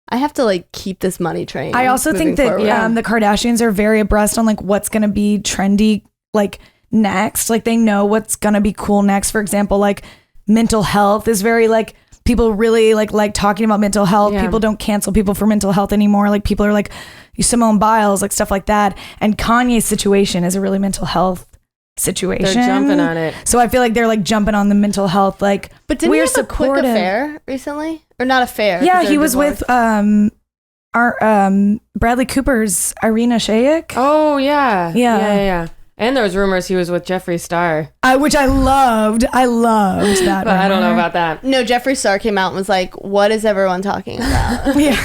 I have to like keep this money train. I also think that the Kardashians are very abreast on like what's going to be trendy like next. Like they know what's going to be cool next. For example, like mental health is very like, people really like talking about mental health. Yeah. People don't cancel people for mental health anymore. Like people are like Simone Biles, like stuff like that. And Kanye's situation is a really mental health situation. They're jumping on it. So I feel like they're like jumping on the mental health. Like, but didn't he have a quick affair recently, or not affair? Yeah, he was with our Bradley Cooper's Irina Shayk. Oh yeah, yeah. And there was rumors he was with Jeffree Star. Which I loved. I loved that. But I don't know about that. No, Jeffree Star came out and was like, what is everyone talking about? Yeah.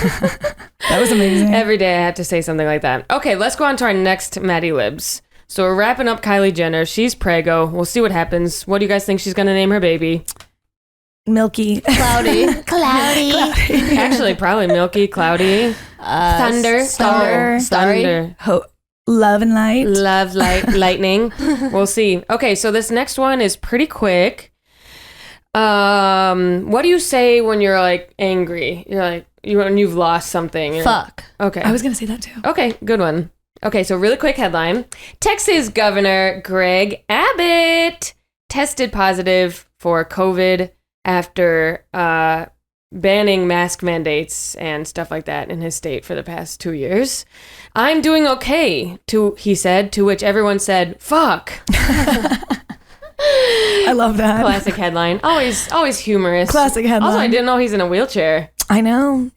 That was amazing. Every day I had to say something like that. Okay, let's go on to our next Maddy Libs. So we're wrapping up Kylie Jenner. She's preggo. We'll see what happens. What do you guys think she's going to name her baby? Milky. Cloudy. Cloudy. Actually, probably Milky, Cloudy. Thunder. Starry. Love and light. Love, light, lightning. We'll see. Okay, so this next one is pretty quick. What do you say when you're like angry? You're like, when you've lost something. Fuck. Okay. I was going to say that too. Okay, good one. Okay, so really quick headline. Texas Governor Greg Abbott tested positive for COVID after banning mask mandates and stuff like that in his state for the past 2 years. I'm doing okay, he said, to which everyone said, fuck. I love that. Classic headline. Always humorous. Classic headline. Also, I didn't know he's in a wheelchair. I know.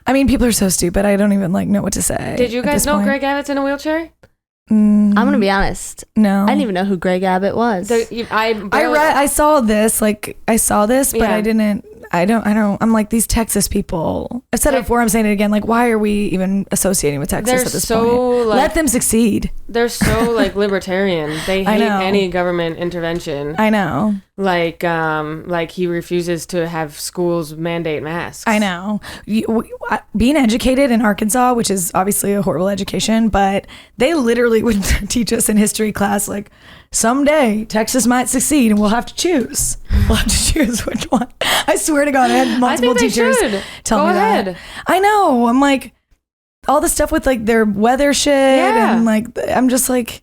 I mean, people are so stupid. I don't even know what to say. Did you guys know Greg Abbott's in a wheelchair? I'm going to be honest. No. I didn't even know who Greg Abbott was. I saw this, but I didn't. I don't. I'm like, these Texas people. I've said it before. I'm saying it again. Like, why are we even associating with Texas at this point? Let them succeed. They're so libertarian. They hate any government intervention. I know. Like he refuses to have schools mandate masks. I know. Being educated in Arkansas, which is obviously a horrible education, but they literally would teach us in history class, like, someday Texas might succeed and we'll have to choose. We'll have to choose which one. I swear to God, I had multiple teachers tell me that. I know. I'm like, all the stuff with like their weather shit and like, I'm just like,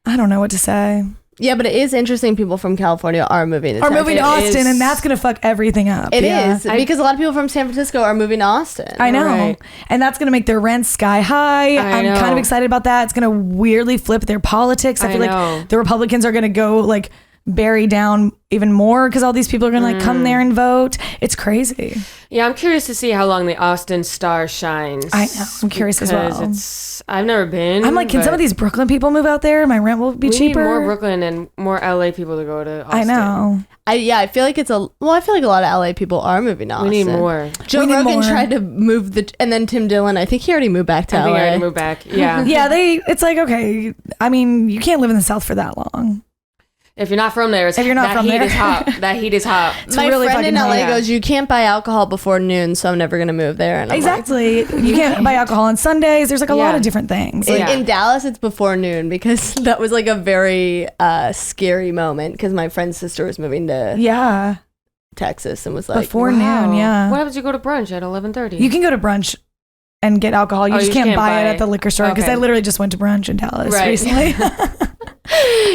I don't know what to say. Yeah, but it is interesting. People from California are moving to Austin, and that's going to fuck everything up. It is, because a lot of people from San Francisco are moving to Austin. I know. Right. And that's going to make their rents sky high. I'm kind of excited about that. It's going to weirdly flip their politics. I feel like the Republicans are going to go like bury down even more because all these people are going to like come there and vote. It's crazy. Yeah, I'm curious to see how long the Austin Star shines. I know. I'm curious as well. I've never been. I'm like, can some of these Brooklyn people move out there? My rent will be cheaper. We need more Brooklyn and more LA people to go to Austin. I know. I feel like I feel like a lot of LA people are moving to Austin. We need more. Joe Rogan tried to move and then Tim Dillon, I think he already moved back to LA. I think he already moved back. Yeah. Yeah, it's like, okay, I mean, you can't live in the South for that long. If you're not from there, that heat is hot. That heat is hot. My really friend in LA goes, you can't buy alcohol before noon, so I'm never going to move there. And exactly. You can't buy alcohol on Sundays. There's like a lot of different things. In Dallas, it's before noon because that was like a very scary moment because my friend's sister was moving to Texas and was like, before noon, yeah. What happens if you go to brunch at 11:30? You can go to brunch and get alcohol. You just can't buy it at the liquor store because I literally just went to brunch in Dallas recently.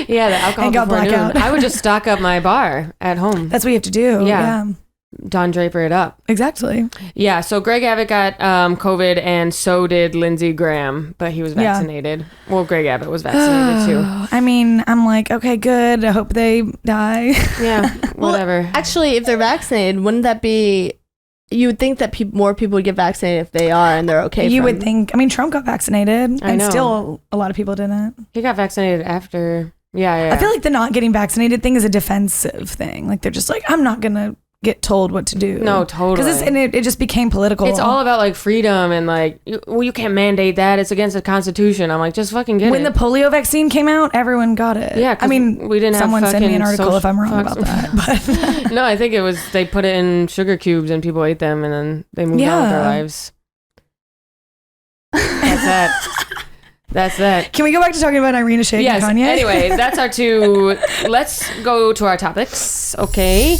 Yeah, the alcohol and got blackout. I would just stock up my bar at home. That's what you have to do. Yeah. Don Draper it up. Exactly. Yeah, so Greg Abbott got COVID and so did Lindsey Graham, but he was vaccinated. Well, Greg Abbott was vaccinated too. I mean, I'm like, okay, good. I hope they die. Yeah, whatever. Well, actually, if they're vaccinated, wouldn't that be... You would think that more people would get vaccinated if they are and they're okay. You would think. I mean, Trump got vaccinated and still a lot of people didn't. He got vaccinated after. Yeah. I feel like the not getting vaccinated thing is a defensive thing. Like they're just like, I'm not going to get told what to do. No, totally. Because it just became political. It's all about like freedom and like, you can't mandate that. It's against the Constitution. I'm like, just fucking get it. When the polio vaccine came out, everyone got it. Yeah, I mean, we didn't have someone send me an article if I'm wrong about that. But no, I think it was they put it in sugar cubes and people ate them and then they moved on with their lives. That's that. That's that. Can we go back to talking about Irina Shayk and Kanye? Anyway, that's our two. Let's go to our topics. Okay.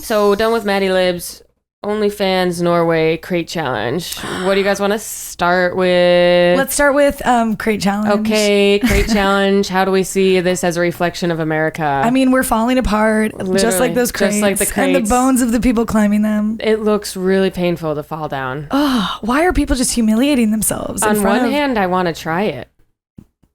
So done with Maddy Libs. OnlyFans Norway Crate Challenge. What do you guys want to start with? Let's start with Crate Challenge. Okay, Crate Challenge. How do we see this as a reflection of America? I mean, we're falling apart, just like those crates. Just like the crates. And the bones of the people climbing them. It looks really painful to fall down. Oh, why are people just humiliating themselves? On one hand, I want to try it.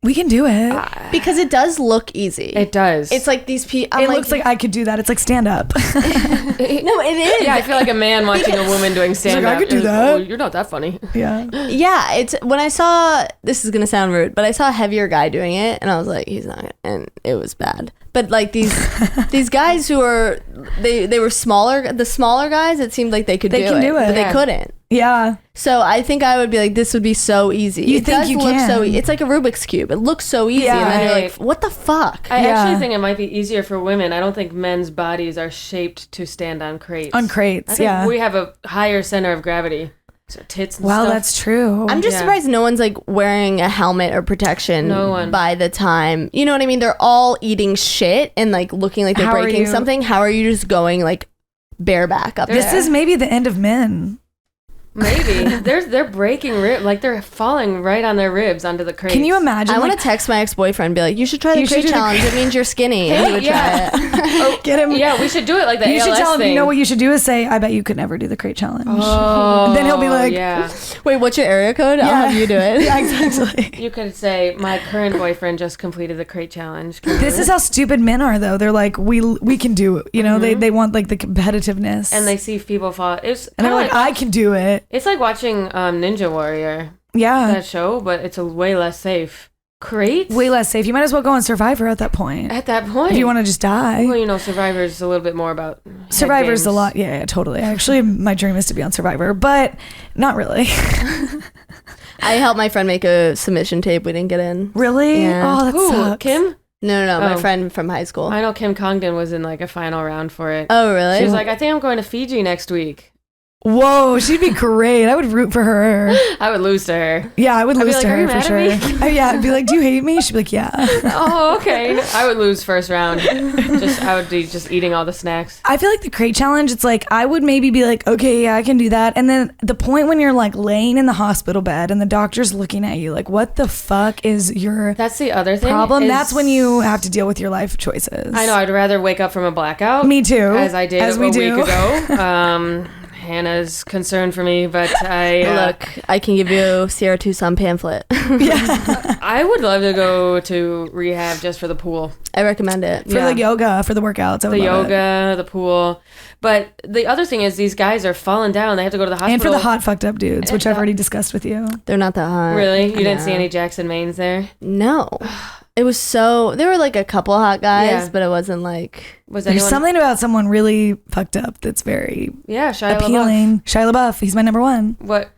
We can do it. Because it does look easy. It does. It's like these people. It looks like I could do that. It's like stand up. No, it is. Yeah, I feel like a man watching a woman doing stand up. I could do that. Oh, you're not that funny. Yeah. Yeah, it's when I saw, this is gonna sound rude, but I saw a heavier guy doing it, and I was like, he's not, and it was bad. But like these guys who are they were smaller, the smaller guys, it seemed like they could do it, but they couldn't. Yeah. So I think I would be like, this would be so easy. You think you can? So it's like a Rubik's cube. It looks so easy, and then you're like, what the fuck? I actually think it might be easier for women. I don't think men's bodies are shaped to stand on crates. On crates, I think we have a higher center of gravity. So tits and stuff. That's true. I'm just surprised no one's like wearing a helmet or protection by the time, you know what I mean? They're all eating shit and like looking like they're breaking something. How are you just going like bareback up there? This is maybe the end of men. Maybe they're breaking ribs, like they're falling right on their ribs onto the crate. Can you imagine? I want to text my ex-boyfriend and be like, you should try the crate challenge. It means you're skinny. And he would try it. Get him. Yeah, we should do it like the ALS should tell him. thing. You know what you should do is say, I bet you could never do the crate challenge. Oh, then he'll be like, wait, what's your area code? I'll have you do it. Yeah, exactly. You could say, my current boyfriend just completed the crate challenge. This is how stupid men are, though. They're like, we can do it. You know, they want like the competitiveness, and they see people fall. And they're like, I can do it. It's like watching Ninja Warrior. Yeah, that show, but it's a way less safe. Crates? Way less safe. You might as well go on Survivor at that point. If you want to just die. Well, you know, Survivor's a little bit more about Survivor's a lot. Yeah, totally. Actually, my dream is to be on Survivor, but not really. I helped my friend make a submission tape. We didn't get in. Really? Yeah. Oh, that sucks. Kim? No. My friend from high school. I know Kim Congdon was in like a final round for it. Oh, really? She was like, I think I'm going to Fiji next week. Whoa, she'd be great. I would root for her. I would lose to her. Yeah, I would lose like, to her for sure. Yeah, I'd be like, do you hate me? She'd be like, yeah. Oh, okay. I would lose first round. I would be just eating all the snacks. I feel like the crate challenge, it's like, I would maybe be like, okay, yeah, I can do that. And then the point when you're like laying in the hospital bed and the doctor's looking at you like, what the fuck is your That's the other thing problem? That's when you have to deal with your life choices. I know. I'd rather wake up from a blackout. Me too. As I did a week ago. Hannah's concerned for me, but look, I can give you Sierra Tucson pamphlet. Yeah. I would love to go to rehab just for the pool. I recommend it. For the yoga, for the workouts. The yoga, the pool. But the other thing is these guys are falling down. They have to go to the hospital. And for the hot fucked up dudes, which I've already discussed with you. They're not that hot. Really? You didn't see any Jackson Maines there? No. It was there were like a couple hot guys, but it wasn't like... There's something about someone really fucked up that's very appealing. Shia LaBeouf, he's my number one. What?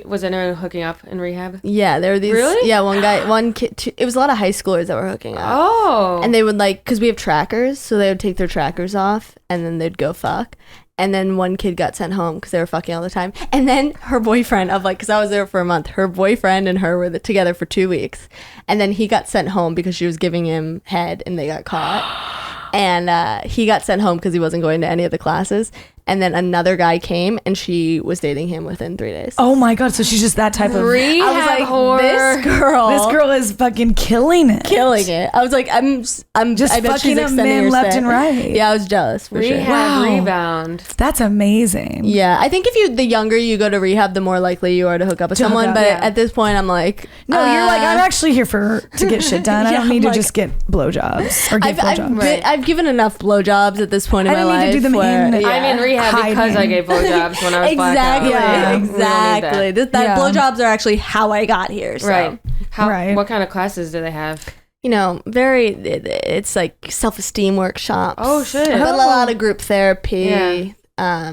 Was anyone hooking up in rehab? Yeah, there were these... Really? Yeah, one kid... It was a lot of high schoolers that were hooking up. Oh. And they would like... Because we have trackers, so they would take their trackers off, and then they'd go fuck. And then one kid got sent home because they were fucking all the time. And then her boyfriend because I was there for a month, her boyfriend and her were together for 2 weeks. And then he got sent home because she was giving him head and they got caught. And he got sent home because he wasn't going to any of the classes. And then another guy came and she was dating him within 3 days. Oh my God. So she's just that type of rehab. I was like, whore. This girl is fucking killing it. I was like, I'm just I bet fucking up men left and right. Yeah, I was jealous for sure. Wow. Rebound. That's amazing. Yeah, I think the younger you go to rehab, the more likely you are to hook up with someone. But at this point, I'm like, no, you're like, I'm actually here to get shit done. I don't need to just get blowjobs or give blowjobs. I've given enough blowjobs at this point in my life. I need to do them I'm in rehab because I gave blowjobs when I was blacked out. Exactly. Blowjobs are actually how I got here. So. Right. What kind of classes do they have? You know, it's like self-esteem workshop. Oh, shit. But a lot of group therapy. Yeah.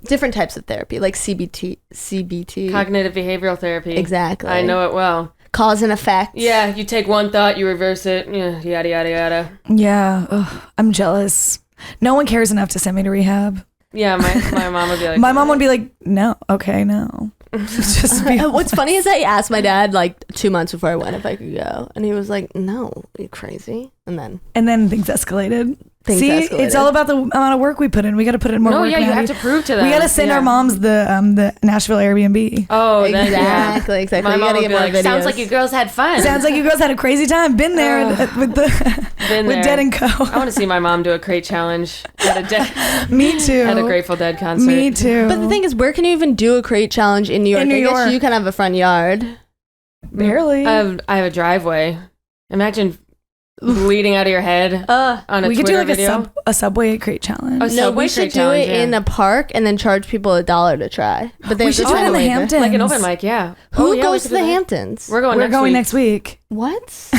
Different types of therapy, like CBT. Cognitive behavioral therapy. Exactly. I know it well. Cause and effect. Yeah, you take one thought, you reverse it, yada, yada, yada. Yeah. Ugh, I'm jealous. No one cares enough to send me to rehab. Yeah, my mom would be like... My mom would be like, no, okay, no. Just what's funny is I asked my dad like 2 months before I went if I could go. And he was like, no, are you crazy? And then things escalated. It's all about the amount of work we put in. We got to put in more work. No, yeah, you have to prove to them. We got to send our moms the Nashville Airbnb. Oh, exactly. My mom would be like, sounds like you girls had fun. Sounds like you girls had a crazy time. Been there with Dead and Co. I want to see my mom do a crate challenge at Me too. At a Grateful Dead concert. Me too. But the thing is, where can you even do a crate challenge in New York? I guess you can have a front yard. Barely. I have a driveway. Imagine bleeding out of your head on a we could Twitter do like video. a Subway crate challenge. No, we should do it in a park and then charge people $1 to try. But they We have to should do it try in to the waive it. Hamptons. Like an open mic, yeah. Who yeah, goes to the Hamptons? We're going next week. What?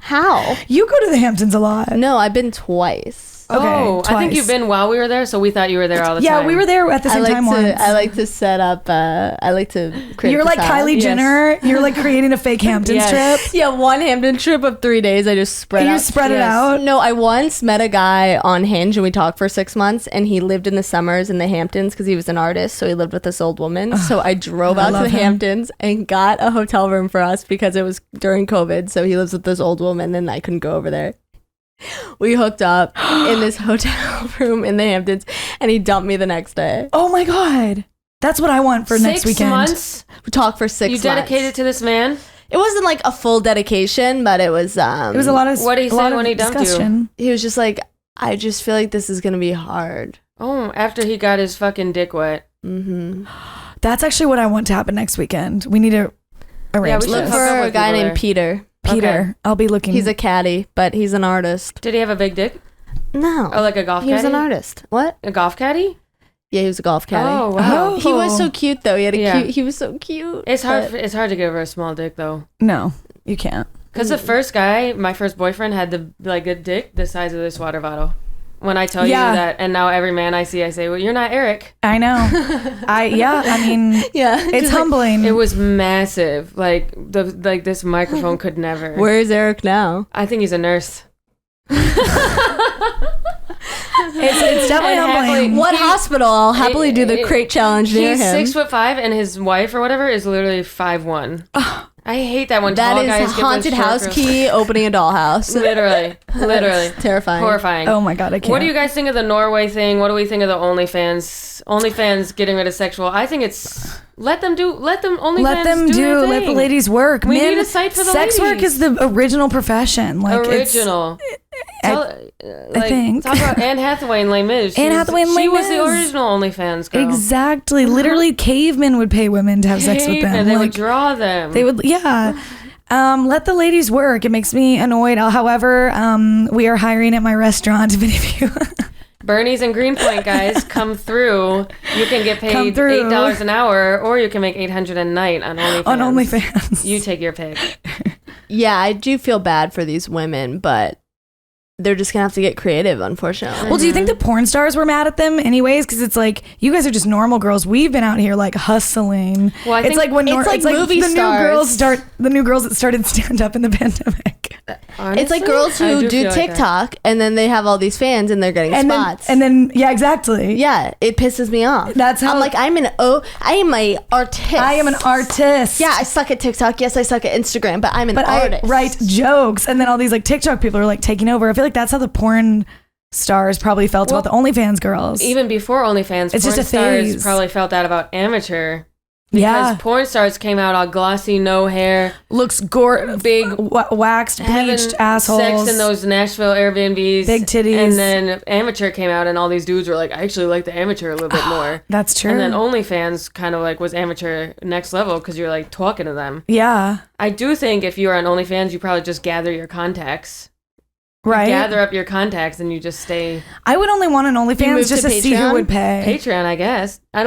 How? You go to the Hamptons a lot. No, I've been twice. Okay, I think twice. you've been while we were there, so we thought you were there all the time. Yeah, we were there at the same time once. I like to set up. I like to create. You're like facade. Kylie Jenner. You're like creating a fake Hamptons trip. Yeah, one Hampton trip of 3 days. I just spread out. You spread it out. No, I once met a guy on Hinge and we talked for 6 months, and he lived in the summers in the Hamptons because he was an artist. So he lived with this old woman. So I drove out to the Hamptons and got a hotel room for us because it was during COVID. So he lives with this old woman, and I couldn't go over there. We hooked up in this hotel room in the Hamptons, and he dumped me the next day. Oh my God. That's what I want for next weekend. 6 months? We talked for 6 months. You dedicated to this man? It wasn't like a full dedication, but it was It was a lot of. What did he say when he dumped you? He was just like, I just feel like this is gonna be hard. Oh, after he got his fucking dick wet. Mm-hmm. That's actually what I want to happen next weekend. We need to arrange we Look should this. hook up for a with guy people named there. Peter. Peter. Okay. I'll be looking. He's a caddy, but he's an artist. Did he have a big dick? No. Oh, like a golf caddy? He was an artist. What? A golf caddy? Yeah, he was a golf caddy. Oh, wow. Oh. He was so cute though. He had a Yeah. cute. He was so cute. It's hard. but- It's hard to give her a small dick though. No, you can't. Because the first guy, my first boyfriend, had a dick the size of this water bottle. When I tell Yeah. you that, and now every man I see, I say, "Well, you're not Eric." I know. I mean, Yeah. it's humbling. It was massive. Like this microphone could never. Where is Eric now? I think he's a nurse. It's definitely And humbling. happily- What hospital? I'll happily do the crate challenge near He's him. 6'5", and his wife or whatever is literally 5'1". I hate that when That tall is guys a give us haunted short house girls. key opening a dollhouse. Literally, Terrifying. horrifying. Oh my God, I can't. What do you guys think of the Norway thing? What do we think of the OnlyFans? OnlyFans getting rid of sexual. I think it's let them OnlyFans let them do their let the thing. ladies work. We Men, need a site for the sex work ladies. is the original profession. Like Original. I think. Talk about Anne Hathaway and Les Mis. Anne Hathaway and Les She was the Mis. original OnlyFans girl. Exactly. Literally, cavemen would pay women to have sex with them. They would Like, draw them. They would, yeah. Let the ladies work. It makes me annoyed. However, we are hiring at my restaurant. If any of you, Bernie's in Greenpoint, guys, come through. You can get paid Come through. $8 an hour, or you can make $800 a night on OnlyFans. on OnlyFans, You take your pick. Yeah, I do feel bad for these women, but they're just gonna have to get creative, unfortunately. Well, do you think the porn stars were mad at them anyways? Because it's like, you guys are just normal girls. We've been out here like hustling. Well, I it's think like when it's like movie the stars. new girls that started stand up in the pandemic. Honestly, It's like girls I who do do feel like that. TikTok and then they have all these fans and they're getting spots. Yeah, exactly. Yeah, it pisses me off. That's how- I'm like, I am an artist. I am an artist. Yeah, I suck at TikTok. Yes, I suck at Instagram, but I'm an artist. I write jokes, and then all these like TikTok people are like taking over. I feel like that's how the porn stars probably felt about the OnlyFans girls. Even before OnlyFans, It's porn just a stars phase. probably felt that about amateur. Yeah, Because porn stars came out all glossy, no hair, looks big, waxed, having bleached assholes. sex in those Nashville Airbnbs, Big titties. and then amateur came out, and all these dudes were like, I actually like the amateur a little bit more. That's true. And then OnlyFans kind of like was amateur next level because you're like talking to them. Yeah, I do think if you are on OnlyFans, you probably just gather your contacts. right. Gather up your contacts and you just stay I would only want an You move OnlyFans just to to see who Patreon? would pay. Patreon, I guess. I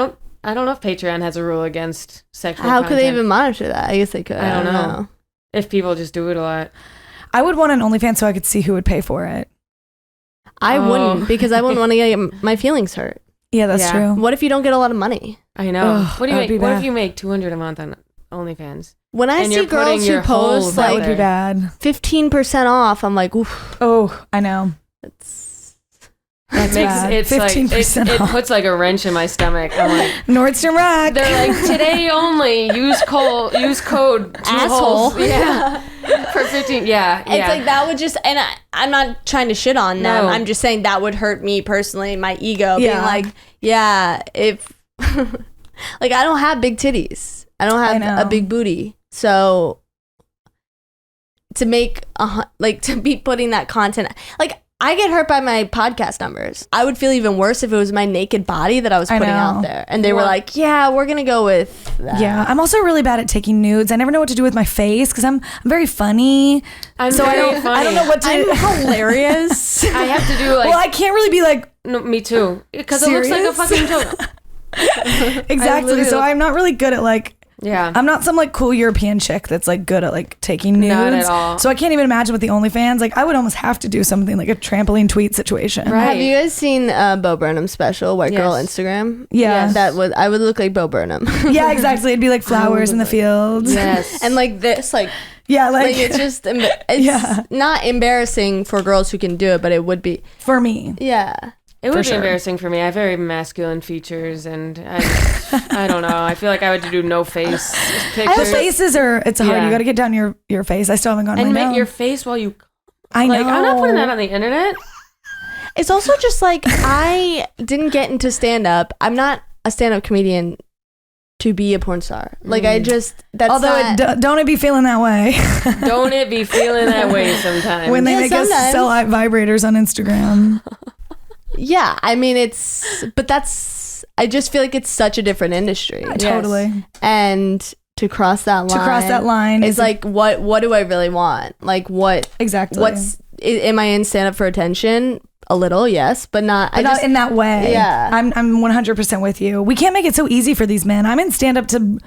don't know if Patreon has a rule against sexual How content. could they even monitor that? I guess they could. I don't know. If people just do it a lot. I would want an OnlyFans so I could see who would pay for it. I Oh. wouldn't because I wouldn't want to get my feelings hurt. Yeah, that's Yeah. true. What if you don't get a lot of money? I know. Ugh, What do you that would make? be What if bad. you make $200 a month on OnlyFans? When I And see you're putting girls who your whole post That like- would be bad. 15% off, I'm like, oof. Oh, I know. That's bad. It's like 15% it off. puts like a wrench in my stomach. I'm like, Nordstrom Rack. they're like, today only. Use code two Asshole. holes. Yeah. For 15. Yeah. It's like that would just, and I'm not trying to shit on them. No. I'm just saying that would hurt me personally, my ego, being Yeah. like, yeah, if, like, I don't have big titties. I don't I have know. a big booty. So to make, to be putting that content, like, I get hurt by my podcast numbers. I would feel even worse if it was my naked body that I was putting out there. And they were like, yeah, we're going to go with that. Yeah, I'm also really bad at taking nudes. I never know what to do with my face because I'm very funny. I don't know what to do. I'm hilarious. I have to do like... Well, I can't really be like... No, me too. Because it looks like a fucking joke. Exactly. So I'm not really good at like... Yeah. I'm not some like cool European chick that's like good at like taking nudes. Not at all. So I can't even imagine with the OnlyFans. Like I would almost have to do something like a trampoline tweet situation. Right. Have you guys seen Bo Burnham's special, White Girl Instagram? Yeah. I would look like Bo Burnham. Yeah, exactly. It'd be like flowers in the fields. Yes. And like this, like... Yeah, like it's just... It's not embarrassing for girls who can do it, but it would be... For me. Yeah. It would be embarrassing for me. I have very masculine features, and I don't know. I feel like I would do no face pictures. The faces are, it's hard. You got to get down your face. I still haven't gone and my make nose. your face while you... I know. Like, I'm not putting that on the internet. It's also just like, I didn't get into stand-up. I'm not a stand-up comedian to be a porn star. Like, I just... That's Although, don't it be feeling that way? Don't it be feeling that way sometimes? When they make us sell vibrators on Instagram. Yeah, I mean, but I just feel like it's such a different industry. Totally. And to cross that line is like, what do I really want? Like, what? Exactly. Am I in stand up for attention? A little, yes, but not. Not in that way. Yeah. I'm 100% with you. We can't make it so easy for these men. I'm in stand up to...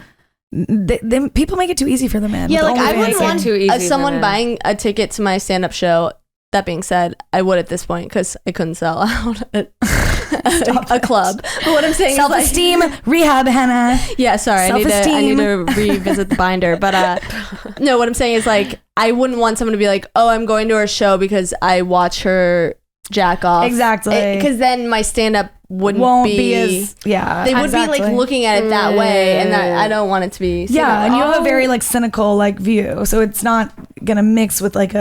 people make it too easy for the men. Yeah, like I wouldn't want too easy someone buying a ticket to my stand up show. That being said, I would at this point because I couldn't sell out at a club. But what I'm saying self-esteem, is like, rehab, Hannah. Yeah, sorry, I need to revisit the binder. But no, what I'm saying is like I wouldn't want someone to be like, oh, I'm going to her show because I watch her jack off. Exactly. Because then my stand-up won't be as they would be like looking at it that way, and that I don't want it to be. And you have a very like cynical like view, so it's not gonna mix with like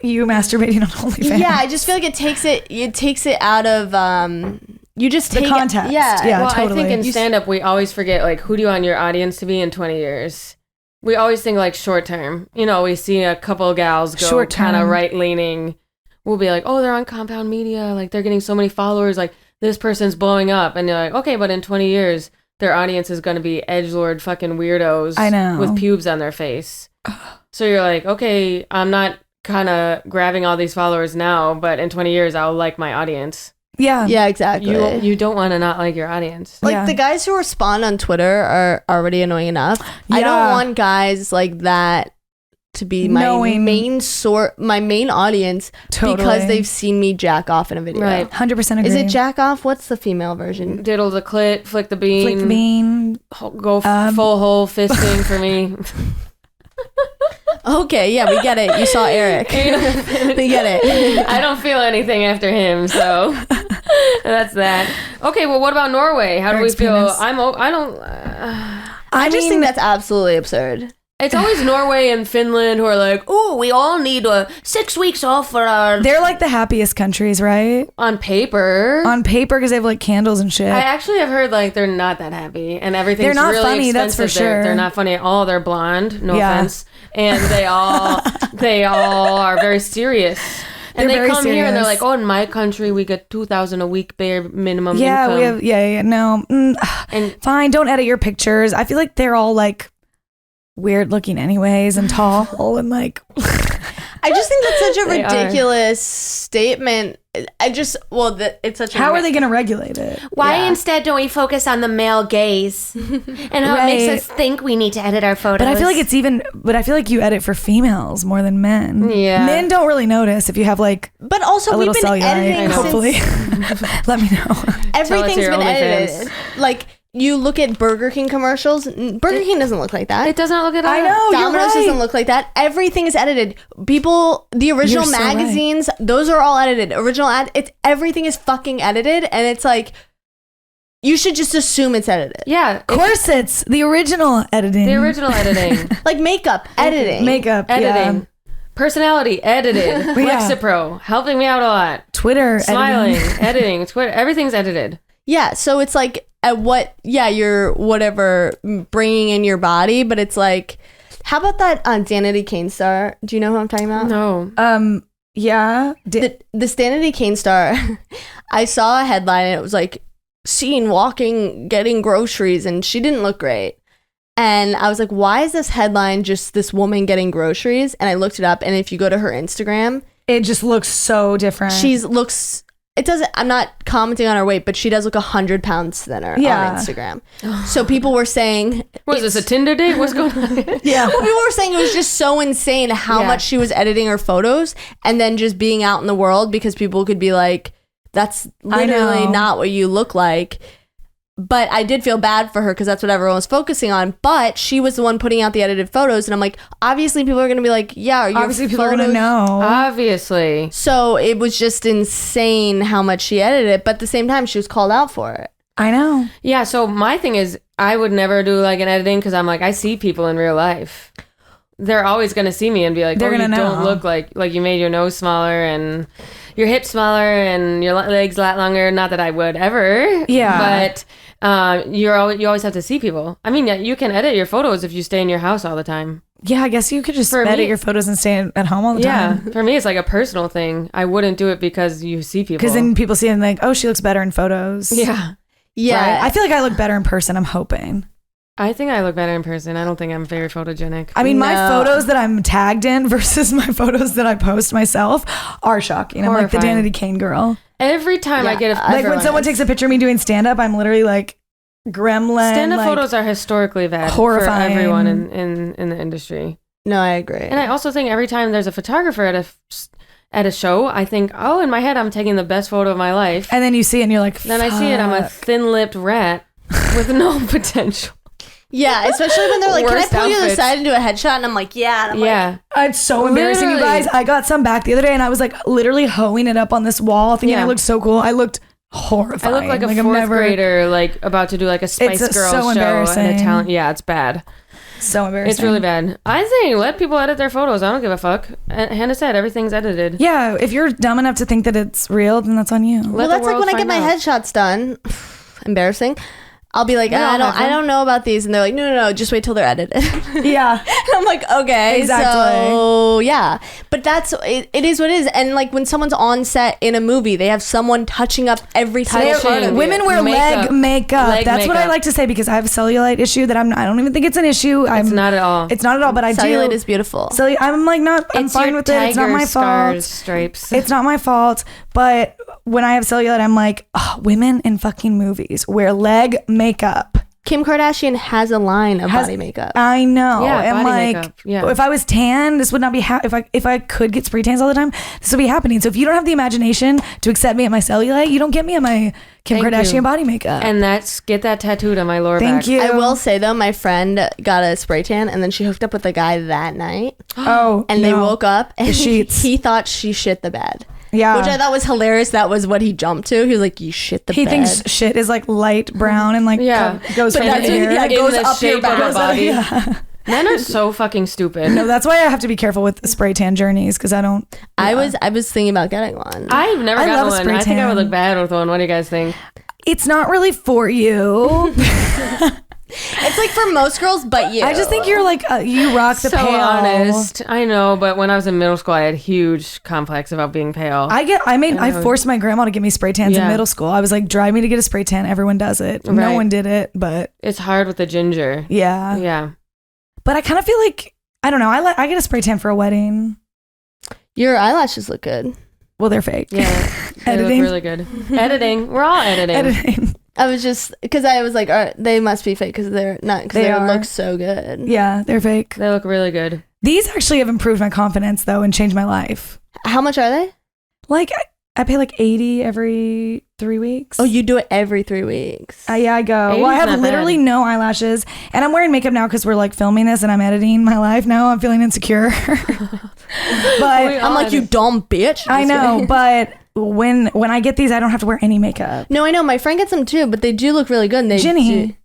you masturbating on OnlyFans. Yeah, I just feel like it takes it out of you just take the context. Well, totally. I think in stand-up we always forget like who do you want your audience to be in 20 years. We always think like short term. You know, we see a couple of gals go kind of right leaning. We'll be like, oh, they're on Compound Media, like they're getting so many followers, like this person's blowing up, and you're like, okay, but in 20 years their audience is going to be edgelord fucking weirdos. I know. With pubes on their face. So you're like, okay, I'm not kind of grabbing all these followers now, but in 20 years I'll like my audience. Yeah, exactly. You don't want to not like your audience. Like the guys who respond on Twitter are already annoying enough. I don't want guys like that to be my main audience because they've seen me jack off in a video. Right. 100% agree. Is it jack off? What's the female version? Diddle the clit, flick the bean. Flick the bean. Go full hole fisting for me. Okay, yeah, we get it. You saw Eric. We get it. I don't feel anything after him, so that's that. Okay, well, what about Norway? How do we feel? Penis. I just think that's absolutely absurd. It's always Norway and Finland who are like, oh, we all need 6 weeks off for our... They're like the happiest countries, right? On paper. On paper, because they have like candles and shit. I actually have heard like they're not that happy and everything's they're not really funny, expensive. that's for sure. They're not funny at all. They're blonde, no offense. And they all are very serious. And they come here and they're like, oh, in my country, we get $2,000 a week bare minimum income. We have, no. And fine, don't edit your pictures. I feel like they're all like weird looking anyways and tall and like... I just think that's such a ridiculous statement. It's such a... How are they going to regulate it? Why instead don't we focus on the male gaze and how it makes us think we need to edit our photos? But I feel like you edit for females more than men. Yeah. Men don't really notice if you have like but also a we've little been cellulite. editing Hopefully. Let me know. Everything's been edited. Like... You look at Burger King commercials. Burger King doesn't look like that. It doesn't look at all. I know. Domino's doesn't look like that. Everything is edited. The original magazines, those are all edited. Original everything is fucking edited, and it's like you should just assume it's edited. Yeah, corsets, the original editing. Like makeup editing. Yeah. Personality edited. Lexapro helping me out a lot. Twitter smiling editing. Twitter everything's edited. Yeah, so it's like you're whatever bringing in your body, but it's like, how about that Danity Kane star? Do you know who I'm talking about? No. Yeah. The Danity Kane star, I saw a headline and it was like, seen walking, getting groceries, and she didn't look great. And I was like, why is this headline just this woman getting groceries? And I looked it up, and if you go to her Instagram, it just looks so different. I'm not commenting on her weight, but she does look 100 pounds thinner on Instagram. So people were saying, was this a Tinder date? What's going on? Yeah. Well, people were saying it was just so insane how much she was editing her photos and then just being out in the world, because people could be like, that's literally not what you look like. But I did feel bad for her because that's what everyone was focusing on. But she was the one putting out the edited photos. And I'm like, obviously people are going to be like, yeah, obviously people are going to know. Obviously. So it was just insane how much she edited it. But at the same time, she was called out for it. I know. Yeah. So my thing is, I would never do like an editing because I'm like, I see people in real life. They're always going to see me and be like, you don't look like you made your nose smaller and your hips smaller and your legs a lot longer. Not that I would ever. Yeah. But you always have to see people. I mean, you can edit your photos if you stay in your house all the time. Yeah, I guess you could just edit your photos and stay at home all the time. Yeah, for me, it's like a personal thing. I wouldn't do it because you see people. Because then people see it and like, oh, she looks better in photos. Yeah. Yeah. Right? I feel like I look better in person. I'm hoping. I think I look better in person. I don't think I'm very photogenic. I mean, my photos that I'm tagged in versus my photos that I post myself are shocking. I'm like the Danity Kane girl. Every time I get like when someone takes a picture of me doing stand-up, I'm literally like gremlin. Stand-up photos are historically bad horrifying. For everyone in the industry. No, I agree. And I also think every time there's a photographer at a show, I think, oh, in my head, I'm taking the best photo of my life. And then you see it and you're like, then I see it, I'm a thin-lipped rat with no potential. Yeah, especially when they're like, can I pull you to the side and do a headshot? And I'm like, yeah. And I'm like, it's so embarrassing, you guys. I got some back the other day and I was like literally hoeing it up on this wall thinking I looked so cool. I looked horrifying. I look like a fourth grader, like about to do like a Spice Girls so show embarrassing. and a talent. Yeah, it's bad. So embarrassing. It's really bad. I think let people edit their photos. I don't give a fuck. Hannah said everything's edited. Yeah, if you're dumb enough to think that it's real, then that's on you. Well, that's like when I get my headshots done. Embarrassing. I'll be like, I don't know about these, and they're like, no, just wait till they're edited. Yeah. And I'm like, okay, exactly. So yeah, but it is what it is. And like when someone's on set in a movie, they have someone touching up every single part of it. Women wear leg makeup. That's what I like to say because I have a cellulite issue that I don't even think it's an issue. It's not at all. It's not at all. But cellulite is beautiful. So I'm like I'm fine with it. It's not my fault. Stripes. It's not my fault. But when I have cellulite, I'm like, women in fucking movies wear leg makeup. Kim Kardashian has a line of body makeup. I know. Yeah, and body like, makeup. Yeah. If I was tan, this would not be if I could get spray tans all the time, this would be happening. So if you don't have the imagination to accept me at my cellulite, you don't get me at my Kim Kardashian body makeup. And get that tattooed on my lower back. Thank you. I will say though, my friend got a spray tan and then she hooked up with a guy that night. And they woke up and the sheets. He thought she shit the bed. Yeah. Which I thought was hilarious. That was what he jumped to. He was like, you shit the bed. He thinks shit is like light brown and like goes from here. Yeah, it goes in the up your shape of back. a body. Yeah. Men are so fucking stupid. No, that's why I have to be careful with the spray tan journeys because I don't. Yeah. I was thinking about getting one. I've never gotten one. I think I would tan. look bad with one. What do you guys think? It's not really for you. It's like for most girls, but you. I just think you're like you rock the so pale. Honest. I know, but when I was in middle school, I had huge complex about being pale. I forced my grandma to give me spray tans in middle school. I was like, drive me to get a spray tan. Everyone does it. Right. No one did it, but it's hard with the ginger. Yeah. Yeah. But I kind of feel like I don't know. I get a spray tan for a wedding. Your eyelashes look good. Well, they're fake. Yeah. They look really good. Editing. We're all editing. I was just because I was like, they must be fake because they're not. Because they look so good. Yeah, they're fake. They look really good. These actually have improved my confidence though and changed my life. How much are they? Like I pay like $80 every 3 weeks. Oh, you do it every 3 weeks? Yeah, I go. Well, I have literally no eyelashes, and I'm wearing makeup now because we're like filming this, and I'm editing my life now. I'm feeling insecure. But I'm like, you dumb bitch. I know, but when I get these, I don't have to wear any makeup. No, I know. My friend gets them too, but they do look really good. And Ginny.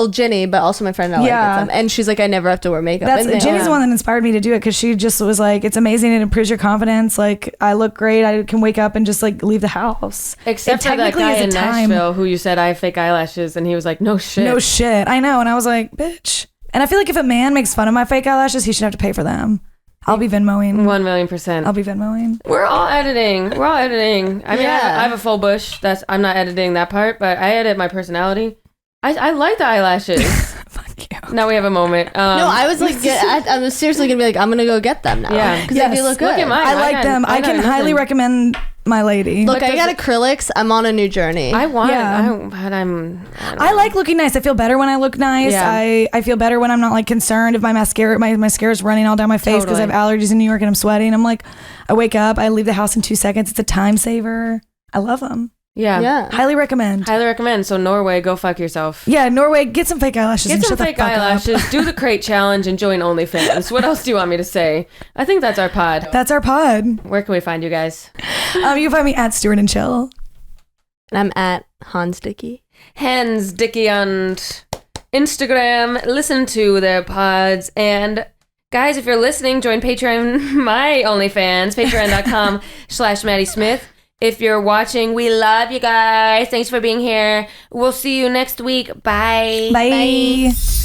Ginny, but also my friend Ella gets them. And she's like, I never have to wear makeup. Ginny's the one that inspired me to do it because she just was like, it's amazing. It improves your confidence. Like, I look great. I can wake up and just like leave the house. Except for that guy in Nashville who you said I have fake eyelashes, and he was like, no shit. No shit. I know. And I was like, bitch. And I feel like if a man makes fun of my fake eyelashes, he should have to pay for them. I'll be Venmoing. 1,000,000%. I'll be Venmoing. We're all editing. I mean, I have a full bush. I'm not editing that part, but I edit my personality. I like the eyelashes. Fuck you. Now we have a moment. No, I was like, I was seriously gonna be like, I'm gonna go get them now. Yeah. Because they do look good. Look at mine. I like them. I can highly recommend my lady. Look, I got acrylics. I'm on a new journey. I want Yeah. but I like looking nice. I feel better when I look nice. Yeah. I feel better when I'm not like concerned if my mascara's running all down my face because I have allergies in New York and I'm sweating. I'm like, I wake up, I leave the house in 2 seconds. It's a time saver. I love them. Yeah. Highly recommend. So Norway, go fuck yourself. Yeah, Norway, get some fake eyelashes. Get some fake eyelashes. Do the crate challenge and join OnlyFans. What else do you want me to say? I think that's our pod. That's our pod. Where can we find you guys? You can find me at Stuart and Chill. And I'm at Hans Dickey. Hans Dickey on Instagram. Listen to their pods. And guys, if you're listening, join Patreon, my OnlyFans, patreon.com/Maddy Smith. If you're watching, we love you guys. Thanks for being here. We'll see you next week. Bye. Bye.